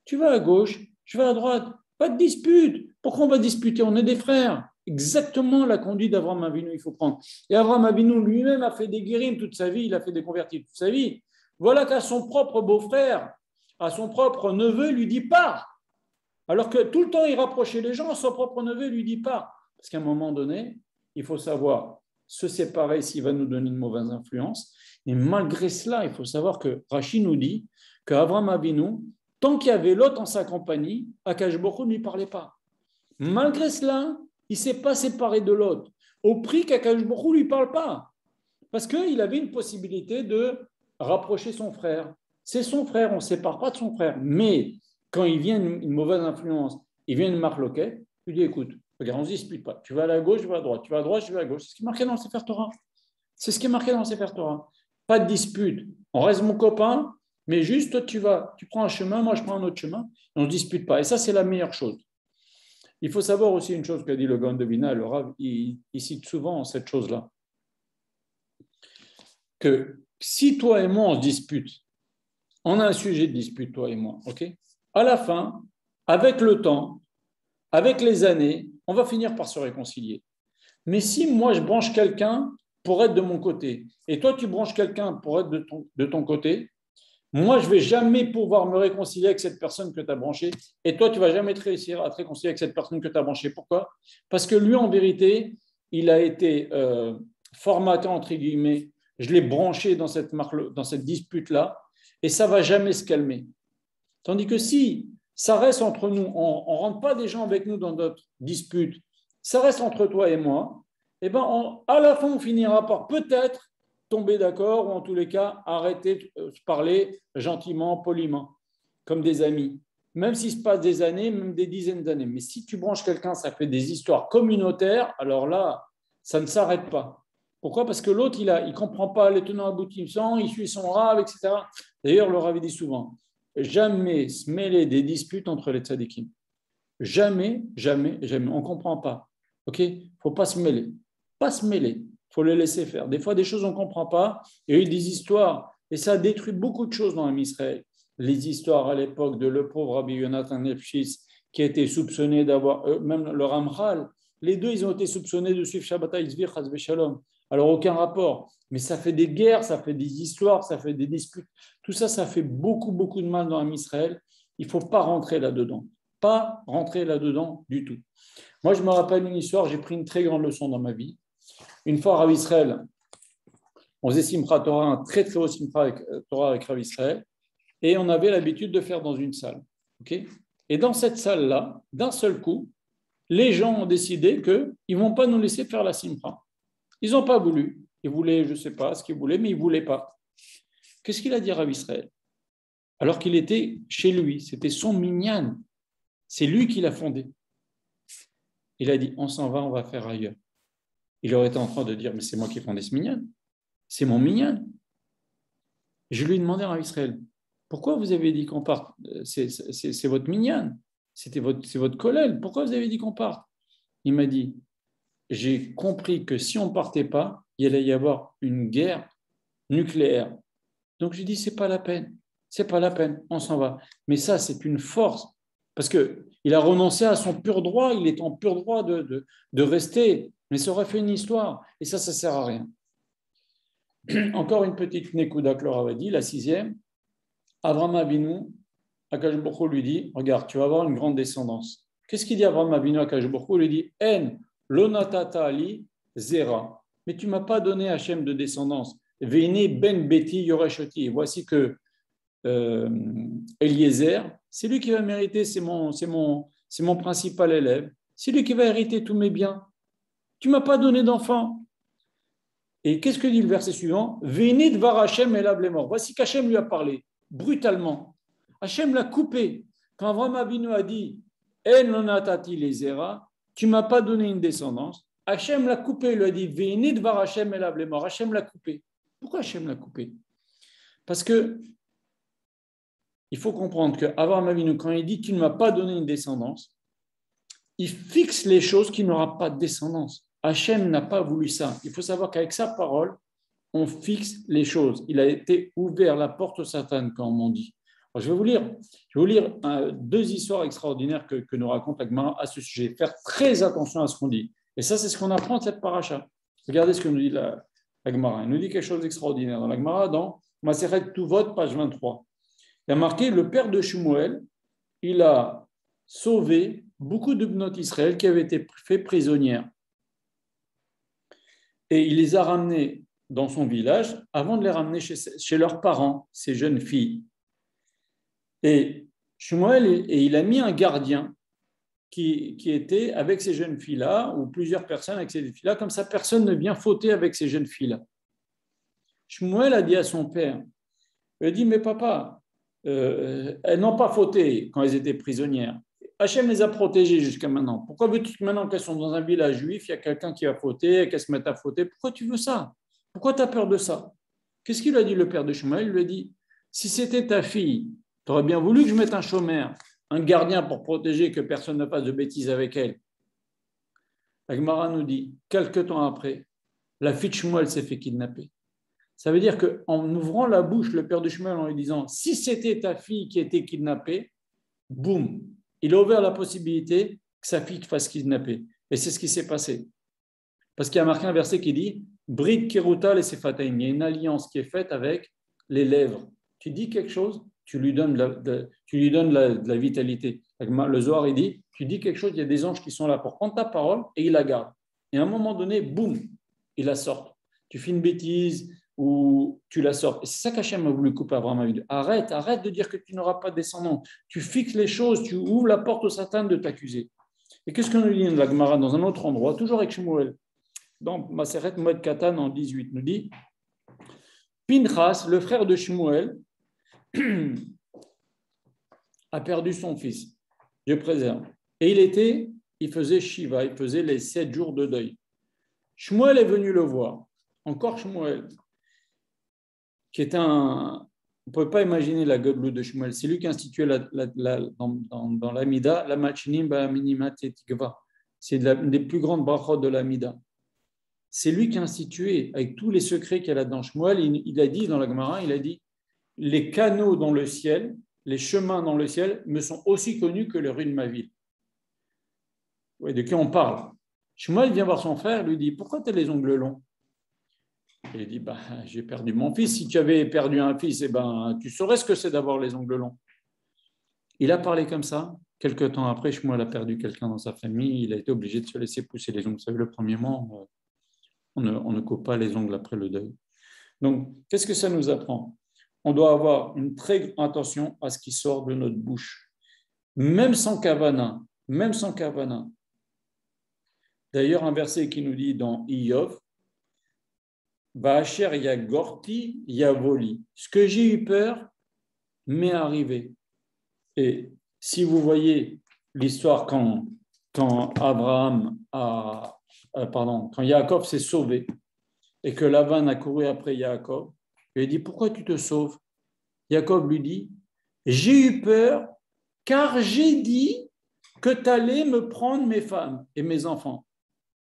Tu vas à gauche, je vais à droite. Pas de dispute. Pourquoi on va disputer? On est des frères. Exactement la conduite d'Avraham Avinu, il faut prendre. Et Avraham Avinu lui-même a fait des guérims toute sa vie, il a fait des convertis toute sa vie. Voilà qu'à son propre beau-frère, à son propre neveu, il lui dit pars. Alors que tout le temps il rapprochait les gens, son propre neveu lui dit pars. Parce qu'à un moment donné, il faut savoir se séparer s'il va nous donner une mauvaise influence. Et malgré cela, il faut savoir que Rachid nous dit qu'Avraham Avinu, tant qu'il y avait Lot en sa compagnie, Akash Baruch Hu ne lui parlait pas. Malgré cela, il ne s'est pas séparé de Lot, au prix qu'Akash Baruch Hu ne lui parle pas. Parce qu'il avait une possibilité de rapprocher son frère. C'est son frère, on ne se sépare pas de son frère. Mais quand il vient une mauvaise influence, il vient une marloquette, il dit écoute, regarde, on ne se dispute pas. Tu vas à la gauche, je vais à droite. Tu vas à droite, je vais à gauche. C'est ce qui est marqué dans le Sefer Torah. C'est ce qui est marqué dans le Sefer Torah. Pas de dispute. On reste mon copain, mais juste toi, tu prends un chemin, moi je prends un autre chemin, et on ne se dispute pas. Et ça, c'est la meilleure chose. Il faut savoir aussi une chose qu'a dit le Gaon de Vilna, le Rav, il cite souvent cette chose-là. Que si toi et moi on se dispute, on a un sujet de dispute, toi et moi, ok? À la fin, avec le temps, avec les années, on va finir par se réconcilier. Mais si moi je branche quelqu'un pour être de mon côté, et toi tu branches quelqu'un pour être de ton côté, moi je ne vais jamais pouvoir me réconcilier avec cette personne que tu as branchée, et toi tu ne vas jamais réussir à te réconcilier avec cette personne que tu as branchée. Pourquoi? Parce que lui, en vérité, il a été formaté, entre guillemets, je l'ai branché dans cette dispute-là, et ça ne va jamais se calmer. Tandis que si ça reste entre nous, on ne rentre pas des gens avec nous dans notre dispute, ça reste entre toi et moi, et ben à la fin, on finira par peut-être tomber d'accord, ou en tous les cas, arrêter de se parler gentiment, poliment, comme des amis. Même s'il se passe des années, même des dizaines d'années. Mais si tu branches quelqu'un, ça fait des histoires communautaires, alors là, ça ne s'arrête pas. Pourquoi? Parce que l'autre, il ne comprend pas les tenants aboutissants, il suit son rave, etc. D'ailleurs, le Rav dit souvent, jamais se mêler des disputes entre les tzadikim. Jamais, jamais, jamais. On ne comprend pas. OK? Il ne faut pas se mêler. Pas se mêler. Il faut le laisser faire. Des fois, des choses on ne comprend pas. Il y a eu des histoires. Et ça a détruit beaucoup de choses dans l'Israël. Les histoires à l'époque de le pauvre Rabbi Yonatan Lefshitz qui a été soupçonné d'avoir, même le Ramchal, les deux, ils ont été soupçonnés de suivre Shabbat Ha'izvir, Chas v'Shalom. Alors, aucun rapport. Mais ça fait des guerres, ça fait des histoires, ça fait des disputes. Tout ça, ça fait beaucoup, beaucoup de mal dans Israël. Il ne faut pas rentrer là-dedans. Pas rentrer là-dedans du tout. Moi, je me rappelle une histoire, j'ai pris une très grande leçon dans ma vie. Une fois, Rav Israël, on faisait Simchat Torah, un très, très haut Simchat Torah avec Rav Israël, et on avait l'habitude de faire dans une salle. Okay? Et dans cette salle-là, d'un seul coup, les gens ont décidé qu'ils ne vont pas nous laisser faire la Simcha. Ils n'ont pas voulu. Ils voulaient, je ne sais pas ce qu'ils voulaient, mais ils ne voulaient pas. Qu'est-ce qu'il a dit Rav Israël? Alors qu'il était chez lui, c'était son minyan. C'est lui qui l'a fondé. Il a dit, on s'en va, on va faire ailleurs. Il aurait été en train de dire, mais c'est moi qui ai fondé ce minyan. C'est mon minyan. Je lui ai demandé à Israël, pourquoi vous avez dit qu'on parte? C'est votre minyan. C'est votre kollel. Pourquoi vous avez dit qu'on parte? Il m'a dit, j'ai compris que si on ne partait pas, il allait y avoir une guerre nucléaire. Donc j'ai dit, c'est pas la peine. C'est pas la peine, on s'en va. Mais ça, c'est une force. Parce qu'il a renoncé à son pur droit, il est en pur droit de rester. Mais ça aurait fait une histoire. Et ça ne sert à rien. Encore une petite Nekuda que Laura avait dit, la 6e. Avraham Avinu, Akash Baruch Hu lui dit, regarde, tu vas avoir une grande descendance. Qu'est-ce qu'il dit Avraham Avinu à Akash Baruch Hu? Il lui dit, En, lonatata ali, zera. Mais tu ne m'as pas donné Hachem de descendance. Veine ben beti yoreshoti. Voici que Eliezer, c'est lui qui va mériter, c'est mon principal élève. C'est lui qui va hériter tous mes biens. Tu ne m'as pas donné d'enfant. Et qu'est-ce que dit le verset suivant? Venid var Hachem elav lemor. Voici qu'Hachem lui a parlé brutalement. Hachem l'a coupé. Quand Avraham Avinu a dit En lonatati lezera, tu ne m'as pas donné une descendance. Hachem l'a coupé. Il lui a dit Venid var Hachem elav lemor. Hachem l'a coupé. Pourquoi Hachem l'a coupé? Parce que il faut comprendre qu'Avraham Avinu, quand il dit tu ne m'as pas donné une descendance, il fixe les choses qui n'aura pas de descendance. Hachem n'a pas voulu ça. Il faut savoir qu'avec sa parole, on fixe les choses. Il a été ouvert la porte au Satan, comme on dit. Alors, je vais vous lire deux histoires extraordinaires que nous raconte la Gemara à ce sujet. Faire très attention à ce qu'on dit. Et ça, c'est ce qu'on apprend de cette paracha. Regardez ce que nous dit la Gemara. Elle nous dit quelque chose d'extraordinaire. Dans la Gemara, dans Masechet Tuvot, page 23, il y a marqué, le père de Shmuel, il a sauvé beaucoup de Bnot Israël qui avaient été fait prisonnières. Et il les a ramenées dans son village avant de les ramener chez leurs parents, ces jeunes filles. Et Shmuel, il a mis un gardien qui était avec ces jeunes filles-là, ou plusieurs personnes avec ces filles-là, comme ça personne ne vient fauter avec ces jeunes filles-là. Shmuel a dit à son père, il a dit, mais papa, elles n'ont pas fauté quand elles étaient prisonnières. Hachem les a protégées jusqu'à maintenant. Pourquoi veux-tu que maintenant qu'elles sont dans un village juif, il y a quelqu'un qui va fauter, qu'elles se mettent à fauter? Pourquoi tu veux ça? Pourquoi tu as peur de ça? Qu'est-ce qu'il a dit le père de Shmuel? Il lui a dit, si c'était ta fille, tu aurais bien voulu que je mette un chômeur, un gardien pour protéger que personne ne fasse de bêtises avec elle. La Gemara nous dit, quelque temps après, la fille de Shmuel s'est fait kidnapper. Ça veut dire qu'en ouvrant la bouche, le père de Shmuel, en lui disant, si c'était ta fille qui était kidnappée, boum, il a ouvert la possibilité que sa fille fasse kidnapper. Et c'est ce qui s'est passé. Parce qu'il y a marqué un verset qui dit, Brit Keruta les Sefataim, il y a une alliance qui est faite avec les lèvres. Tu dis quelque chose, tu lui donnes de la vitalité. Le Zohar, il dit, tu dis quelque chose, il y a des anges qui sont là pour prendre ta parole et ils la gardent. Et à un moment donné, boum, ils la sortent. Tu fais une bêtise ou tu la sors. Et c'est ça qu'Hachem a voulu couper Abraham. Arrête de dire que tu n'auras pas de descendants. Tu fixes les choses, tu ouvres la porte au Satan de t'accuser. Et qu'est-ce qu'on nous dit dans la Gemara, dans un autre endroit, toujours avec Shmuel, dans Maseret Moed Katan en 18, nous dit, Pinchas, le frère de Shmuel, a perdu son fils. Dieu préserve. Et il faisait Shiva, il faisait les 7 jours de deuil. Shmuel est venu le voir. Encore Shmuel, qui est on ne peut pas imaginer la godlou de Shmuel. C'est lui qui a institué dans l'Amida, la machinim ba'aminimat etikva. C'est une des plus grandes brachot de l'Amida. C'est lui qui a institué, avec tous les secrets qu'il y a dans Shmuel, il a dit dans la Gemara, il a dit, les canaux dans le ciel, les chemins dans le ciel me sont aussi connus que les rues de ma ville. Oui, de qui on parle? Shmuel vient voir son frère, lui dit, pourquoi tu as les ongles longs? Il dit, j'ai perdu mon fils. Si tu avais perdu un fils, tu saurais ce que c'est d'avoir les ongles longs. Il a parlé comme ça. Quelque temps après, Shmuel a perdu quelqu'un dans sa famille. Il a été obligé de se laisser pousser les ongles. Vous savez, le premier mois, on ne coupe pas les ongles après le deuil. Donc, qu'est-ce que ça nous apprend? On doit avoir une très grande attention à ce qui sort de notre bouche. Même sans kavana. Même sans kavana. D'ailleurs, un verset qui nous dit dans Iyov, Ba'asher yagorti yavoli. Ce que j'ai eu peur m'est arrivé. Et si vous voyez l'histoire quand Yaakov s'est sauvé et que Lavan a couru après Yaakov, il lui dit, pourquoi tu te sauves? Yaakov lui dit, j'ai eu peur car j'ai dit que tu allais me prendre mes femmes et mes enfants.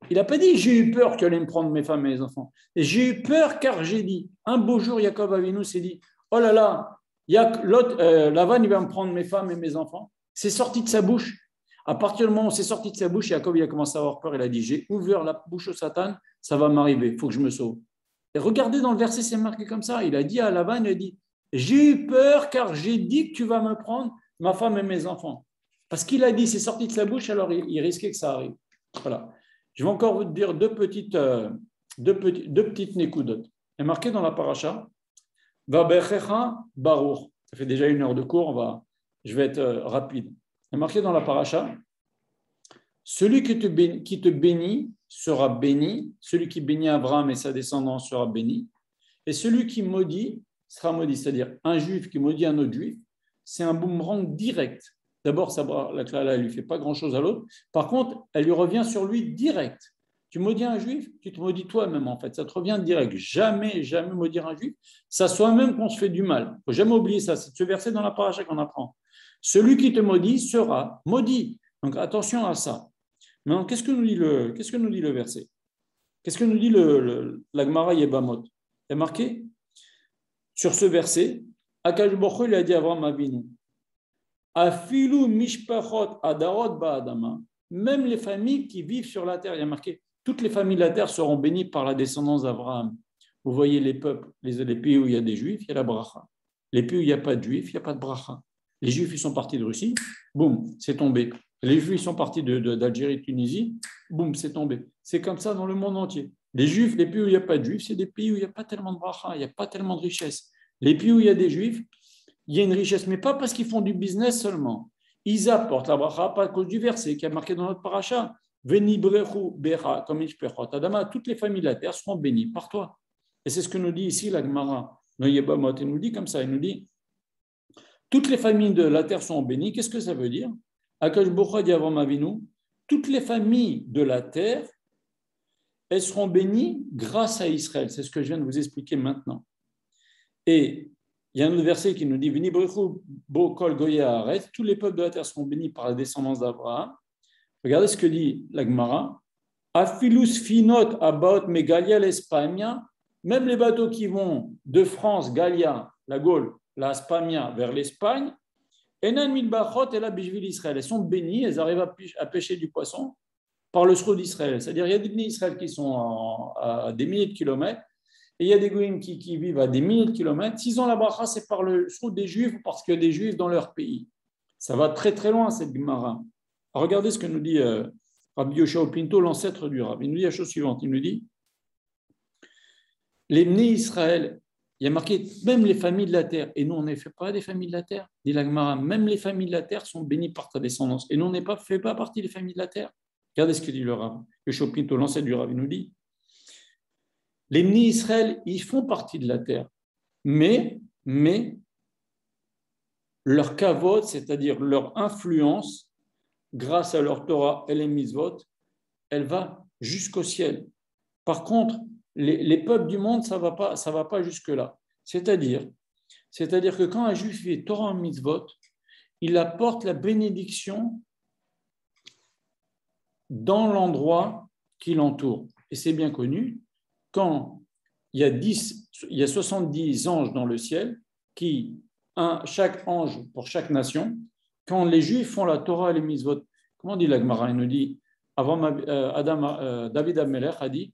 Il n'a pas dit, j'ai eu peur que tu allais me prendre mes femmes et mes enfants. Et j'ai eu peur car j'ai dit. Un beau jour, Yaakov Avinu s'est dit, oh là là, Lavan, il va me prendre mes femmes et mes enfants. C'est sorti de sa bouche. À partir du moment où c'est sorti de sa bouche, Yaakov il a commencé à avoir peur. Il a dit, j'ai ouvert la bouche au Satan, ça va m'arriver, il faut que je me sauve. Et regardez dans le verset, c'est marqué comme ça. Il a dit à Lavan, il a dit, j'ai eu peur car j'ai dit que tu vas me prendre ma femme et mes enfants. Parce qu'il a dit, c'est sorti de sa bouche, alors il risquait que ça arrive. Voilà. Je vais encore vous dire deux petites nékoudotes. Il est marqué dans la paracha, Vabechecha Baruch. Ça fait déjà 1 heure de cours, je vais être rapide. Il est marqué dans la paracha, celui qui te bénit sera béni, celui qui bénit Abraham et sa descendance sera béni, et celui qui maudit sera maudit. C'est-à-dire, un juif qui maudit un autre juif, c'est un boomerang direct. D'abord, la Klala, elle ne lui fait pas grand-chose à l'autre. Par contre, elle lui revient sur lui direct. Tu maudis un juif, tu te maudis toi-même en fait. Ça te revient direct. Jamais, jamais maudire un juif. Ça soit même qu'on se fait du mal. Il ne faut jamais oublier ça. C'est ce verset dans la paracha qu'on apprend. Celui qui te maudit sera maudit. Donc attention à ça. Maintenant, qu'est-ce que nous dit le verset? Qu'est-ce que nous dit la Gemara Yebamot? Il est marqué sur ce verset, Akadosh Baruch Hu, il a dit à Avraham Avinu, Afilu mishpachot adarot ba'adama, même les familles qui vivent sur la terre, il y a marqué, toutes les familles de la terre seront bénies par la descendance d'Abraham. Vous voyez les peuples, les pays où il y a des juifs, il y a la bracha. Les pays où il n'y a pas de juifs, il n'y a pas de bracha. Les juifs, ils sont partis de Russie, boum, c'est tombé. Les juifs, ils sont partis d'Algérie, Tunisie, boum, c'est tombé. C'est comme ça dans le monde entier. Les juifs, les pays où il n'y a pas de juifs, c'est des pays où il n'y a pas tellement de bracha, il n'y a pas tellement de richesse. Les pays où il y a des juifs, il y a une richesse, mais pas parce qu'ils font du business seulement. Ils apportent la bracha pas à cause du verset qui est marqué dans notre paracha. Veni brechu becha, comme Adama, toutes les familles de la terre seront bénies par toi. Et c'est ce que nous dit ici la Gemara. Il nous dit comme ça, il nous dit toutes les familles de la terre sont bénies. Qu'est-ce que ça veut dire? Akadosh Baruch Hu dit Avraham Avinu, toutes les familles de la terre, elles seront bénies grâce à Israël. C'est ce que je viens de vous expliquer maintenant. Et il y a un autre verset qui nous dit Veni brechu bo kol goyei haaretz, tous les peuples de la terre seront bénis par la descendance d'Abraham. Regardez ce que dit la Gemara. Afilus finot abaot megalia l'Espagne, même les bateaux qui vont de France, Gallia, la Gaule, la Spamia vers l'Espagne, Enan milbachot et la bishvil Israël, elles sont bénies, elles arrivent à pêcher du poisson par le sroud d'Israël. C'est-à-dire il y a des bénis d'Israël qui sont à des milliers de kilomètres, et il y a des goïms qui vivent à des milliers de kilomètres. S'ils ont la bracha, c'est par le sroud des Juifs ou parce qu'il y a des Juifs dans leur pays. Ça va très très loin cette Gemara. Regardez ce que nous dit Rabbi Yoshua Pinto, l'ancêtre du Rav. Il nous dit la chose suivante, il nous dit les nés Israël, il y a marqué même les familles de la terre, et nous on ne fait pas des familles de la terre, dit la Gemara, même les familles de la terre sont bénies par ta descendance, et nous on ne fait pas partie des familles de la terre. Regardez ce que dit le Rav. Yoshua Pinto, l'ancêtre du Rav, il nous dit les nés Israël, ils font partie de la terre, mais leur kavod, c'est-à-dire leur influence, grâce à leur Torah et les mitzvot, elle va jusqu'au ciel. Par contre, les peuples du monde, ça va pas jusque-là. C'est-à-dire que quand un juif fait Torah et mitzvot, il apporte la bénédiction dans l'endroit qui l'entoure. Et c'est bien connu, quand il y a 70 anges dans le ciel, chaque ange pour chaque nation, quand les Juifs font la Torah et les mitzvot, comment dit la Gemara? Il nous dit, David Amelech a dit,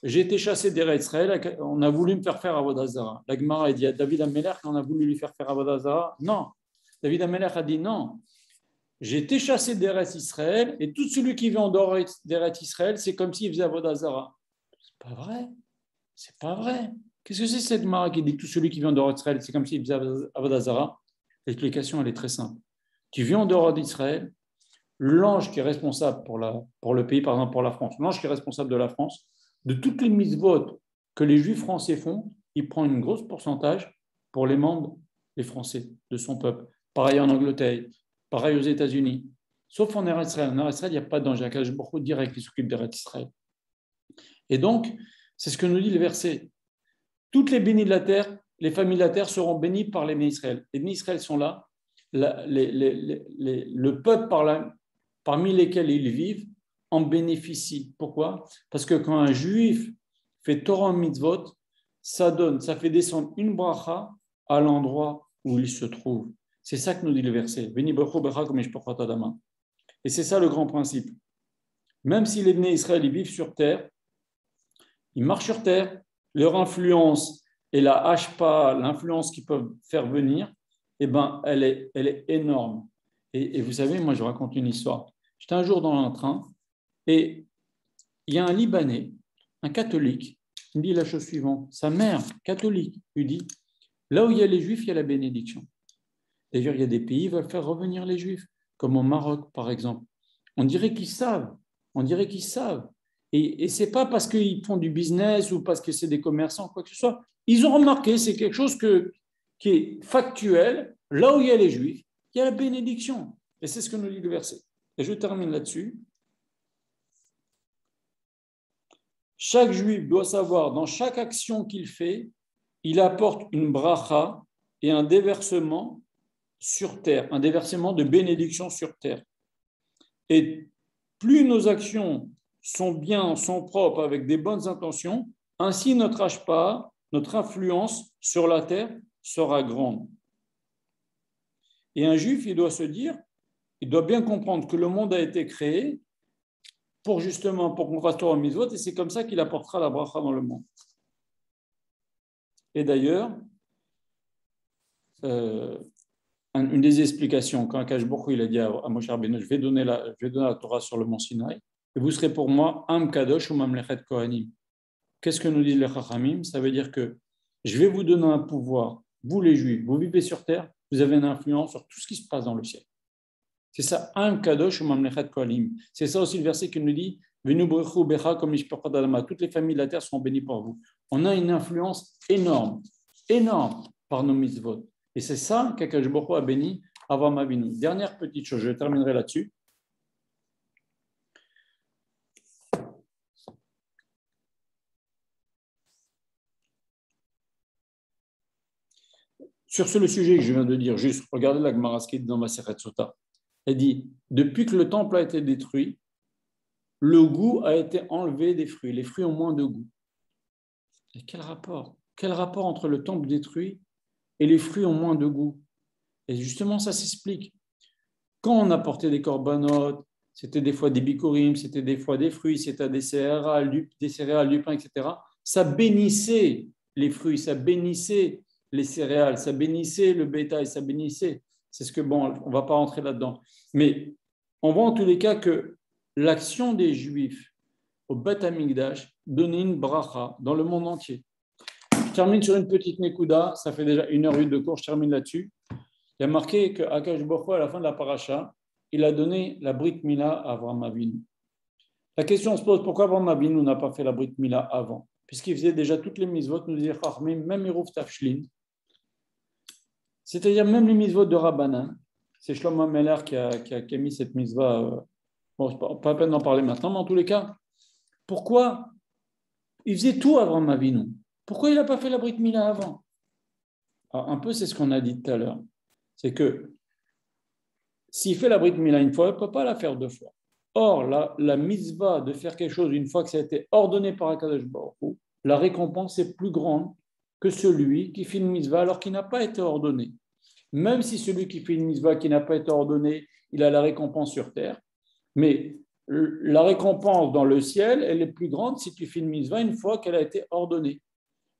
j'ai été chassé d'Eretz Israël, on a voulu me faire Avodah Zara. La Gemara a dit à David Amelech, on a voulu lui faire Avodah Zara. Non, David Amelech a dit non. J'ai été chassé d'Eretz Israël et tout celui qui vit en dehors d'Eretz Israël, c'est comme s'il faisait Avodah Zara. C'est pas vrai. C'est pas vrai. Qu'est-ce que c'est cette Gemara qui dit que tout celui qui vit en dehors d'Israël, c'est comme s'il faisait Avodah Zara? L'explication, elle est très simple. Tu vis en dehors d'Israël, l'ange qui est responsable pour le pays, par exemple pour la France, l'ange qui est responsable de la France, de toutes les mitzvot que les Juifs français font, il prend un gros pourcentage pour les membres, les Français, de son peuple. Pareil en Angleterre, pareil aux États-Unis. Sauf en Eretz Israël. En Eretz Israël, il n'y a pas d'ange. Il y a beaucoup direct qui s'occupe d'Eretz Israël. Et donc, c'est ce que nous dit le verset. Toutes les bénies de la terre, les familles de la terre seront bénies par les bénis Israël. Les bénis Israël sont là. Le peuple parmi lesquels ils vivent en bénéficie. Pourquoi? Parce que quand un juif fait Torah mitzvot, ça fait descendre une bracha à l'endroit où il se trouve. C'est ça que nous dit le verset. Et c'est ça le grand principe. Même si les bénis Israël ils vivent sur terre, ils marchent sur terre, leur influence et la hashpa, l'influence qu'ils peuvent faire venir, eh ben, elle est énorme. Et vous savez, moi je vous raconte une histoire. J'étais un jour dans un train et il y a un Libanais, un catholique, qui me dit la chose suivante. Sa mère, catholique, lui dit, là où il y a les Juifs, il y a la bénédiction. D'ailleurs, il y a des pays qui veulent faire revenir les Juifs, comme au Maroc par exemple. On dirait qu'ils savent. Et ce n'est pas parce qu'ils font du business ou parce que c'est des commerçants, quoi que ce soit. Ils ont remarqué, c'est quelque chose qui est factuel. Là où il y a les Juifs, il y a la bénédiction. Et c'est ce que nous dit le verset. Et je termine là-dessus. Chaque Juif doit savoir, dans chaque action qu'il fait, il apporte une bracha et un déversement sur terre, un déversement de bénédiction sur terre. Et plus nos actions sont bien, sont propres, avec des bonnes intentions, ainsi notre hashpa, notre influence sur la terre sera grande. Et un juif, il doit se dire, il doit bien comprendre que le monde a été créé pour justement, pour qu'on fasse Torah Mitzvot, et c'est comme ça qu'il apportera la bracha dans le monde. Et d'ailleurs, une des explications, quand Akash Baruch Hu, il a dit à Moshe Rabbeinu, je vais donner la Torah sur le mont Sinaï, et vous serez pour moi Am Kadosh ou Mamlechet Kohanim. Qu'est-ce que nous disent les Chachamim? Ça veut dire que je vais vous donner un pouvoir, vous les Juifs, vous vivez sur terre, vous avez une influence sur tout ce qui se passe dans le ciel. C'est ça, Am Kadosh ou Mamlechet Kohanim. C'est ça aussi le verset qui nous dit Venu Brechu Becha comme Ishpachad Adama. Toutes les familles de la terre seront bénies par vous. On a une influence énorme par nos mitzvot. Et c'est ça qu'Akadosh Baruch Hu a béni Avraham Avinu. Dernière petite chose, je terminerai là-dessus. Sur le sujet que je viens de dire, juste regardez la Gemara qui est dans Masechet Sota. Elle dit, depuis que le temple a été détruit, le goût a été enlevé des fruits. Les fruits ont moins de goût. Et quel rapport? Quel rapport entre le temple détruit et les fruits ont moins de goût? Et justement, ça s'explique. Quand on apportait des corbanotes, c'était des fois des bikurim, c'était des fois des fruits, c'était des céréales, du pain, etc. Ça bénissait les fruits, ça bénissait les céréales, ça bénissait le bétail, ça bénissait. C'est ce que, bon, on ne va pas rentrer là-dedans. Mais on voit en tous les cas que l'action des Juifs au Beth Amikdash donnait une bracha dans le monde entier. Je termine sur une petite nekuda, ça fait déjà 1h08 de cours, je termine là-dessus. Il y a marqué qu'Akadosh Baruch Hu, à la fin de la paracha, il a donné la Brit Mila à Avraham Avinu. La question se pose, pourquoi Avraham Avinu n'a pas fait la Brit Mila avant? Puisqu'il faisait déjà toutes les mitzvot, nous disait Chachmim, même Eruv Tafshlin, c'est-à-dire même les mitzvot de Rabbanan. C'est Shlomo Meller qui a mis cette mitzvah. Bon, pas la peine d'en parler maintenant, mais en tous les cas, pourquoi il faisait tout Avraham Avinu? Pourquoi il n'a pas fait la Brit Mila avant? Alors, un peu, c'est ce qu'on a dit tout à l'heure. C'est que s'il fait la Brit Mila une fois, il ne peut pas la faire 2 fois. Or, la mitzvah de faire quelque chose une fois que ça a été ordonné par Akadosh Baruch Hu, la récompense est plus grande que celui qui fait une mitzvah alors qu'il n'a pas été ordonné. Même si celui qui fait une mitzvah qui n'a pas été ordonné, il a la récompense sur terre, mais la récompense dans le ciel, elle est plus grande si tu fais une mitzvah une fois qu'elle a été ordonnée.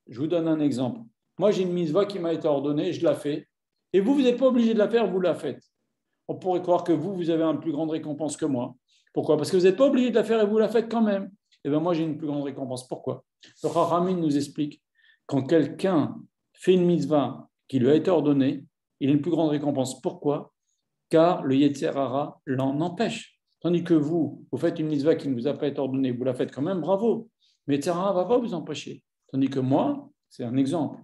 Je vous donne un exemple. Moi, j'ai une mitzvah qui m'a été ordonnée, je la fais, et vous n'êtes pas obligé de la faire, vous la faites. On pourrait croire que vous avez une plus grande récompense que moi. Pourquoi? Parce que vous n'êtes pas obligé de la faire et vous la faites quand même. Et bien moi, j'ai une plus grande récompense. Pourquoi? Le Chachamim nous explique, quand quelqu'un fait une mitzvah qui lui a été ordonnée, il a une plus grande récompense. Pourquoi? Car le Yetzer Hara l'en empêche. Tandis que vous faites une mitzvah qui ne vous a pas été ordonnée, vous la faites quand même, bravo. Mais Yetzer Hara ne va pas vous empêcher. Tandis que moi, c'est un exemple.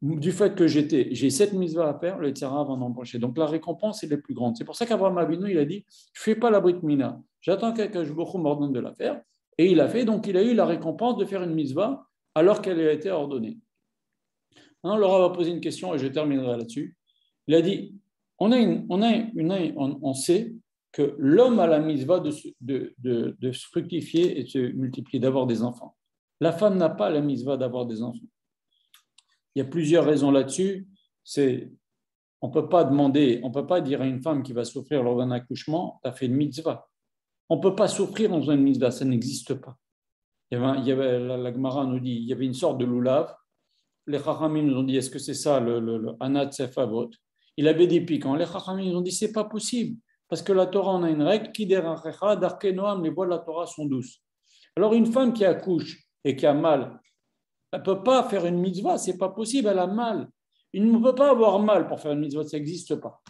Du fait que j'ai 7 mitzvahs à faire, le Yetzer Hara va en empêcher. Donc la récompense, elle est plus grande. C'est pour ça qu'Avraham Avinu, il a dit, je ne fais pas la Brit Mila. J'attends qu'Akadosh Baruch Hu m'ordonne de la faire. Et il a fait, donc il a eu la récompense de faire une mitzvah alors qu'elle a été ordonnée. Maintenant, Laura va poser une question et je terminerai là-dessus. Il a dit, on sait que l'homme a la mitzvah de se fructifier et de se multiplier, d'avoir des enfants. La femme n'a pas la mitzvah d'avoir des enfants. Il y a plusieurs raisons là-dessus. On ne peut pas dire à une femme qui va souffrir lors d'un accouchement, tu as fait une mitzvah. On ne peut pas souffrir dans une mitzvah, ça n'existe pas. La Gemara nous dit, il y avait une sorte de loulav. Les Chachamim nous ont dit, est-ce que c'est ça le Anat Sefavot? Il avait des piquants. Les Chachamim nous ont dit, c'est pas possible. Parce que la Torah, on a une règle, qui derachecha, darke noam, les voies de la Torah sont douces. Alors une femme qui accouche et qui a mal, elle ne peut pas faire une mitzvah, ce n'est pas possible, elle a mal. Il ne peut pas avoir mal pour faire une mitzvah, ça n'existe pas.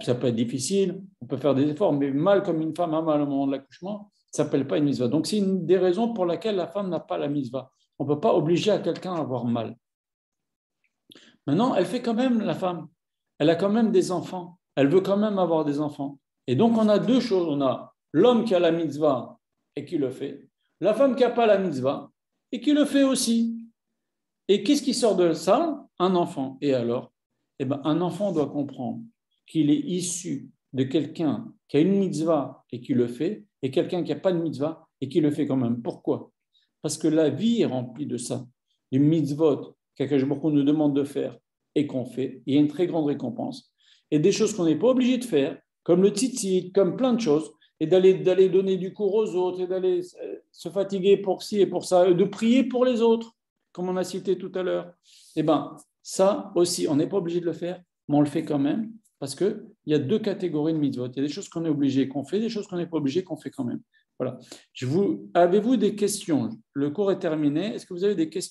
Ça peut être difficile, on peut faire des efforts, mais mal comme une femme a mal au moment de l'accouchement, ça ne s'appelle pas une mitzvah. Donc c'est une des raisons pour lesquelles la femme n'a pas la mitzvah. On ne peut pas obliger à quelqu'un à avoir mal. Maintenant, elle fait quand même, la femme, elle a quand même des enfants, elle veut quand même avoir des enfants. Et donc on a 2 choses, on a l'homme qui a la mitzvah et qui le fait, la femme qui n'a pas la mitzvah et qui le fait aussi. Et qu'est-ce qui sort de ça? Un enfant. Et alors? Eh bien, un enfant doit comprendre qu'il est issu de quelqu'un qui a une mitzvah et qui le fait, et quelqu'un qui n'a pas de mitzvah et qui le fait quand même. Pourquoi? Parce que la vie est remplie de ça. Les mitzvot qu'Akadosh Baruch Hu nous demande de faire et qu'on fait, il y a une très grande récompense. et des choses qu'on n'est pas obligé de faire, comme le tzitzit, comme plein de choses, et d'aller donner du cours aux autres, et d'aller se fatiguer pour ci et pour ça, et de prier pour les autres, comme on a cité tout à l'heure. Eh bien, ça aussi, on n'est pas obligé de le faire, mais on le fait quand même, parce qu'il y a deux catégories de mitzvot. Il y a des choses qu'on est obligé qu'on fait, des choses qu'on n'est pas obligé qu'on fait quand même. Voilà. Avez-vous des questions? Le cours est terminé. Est-ce que vous avez des questions?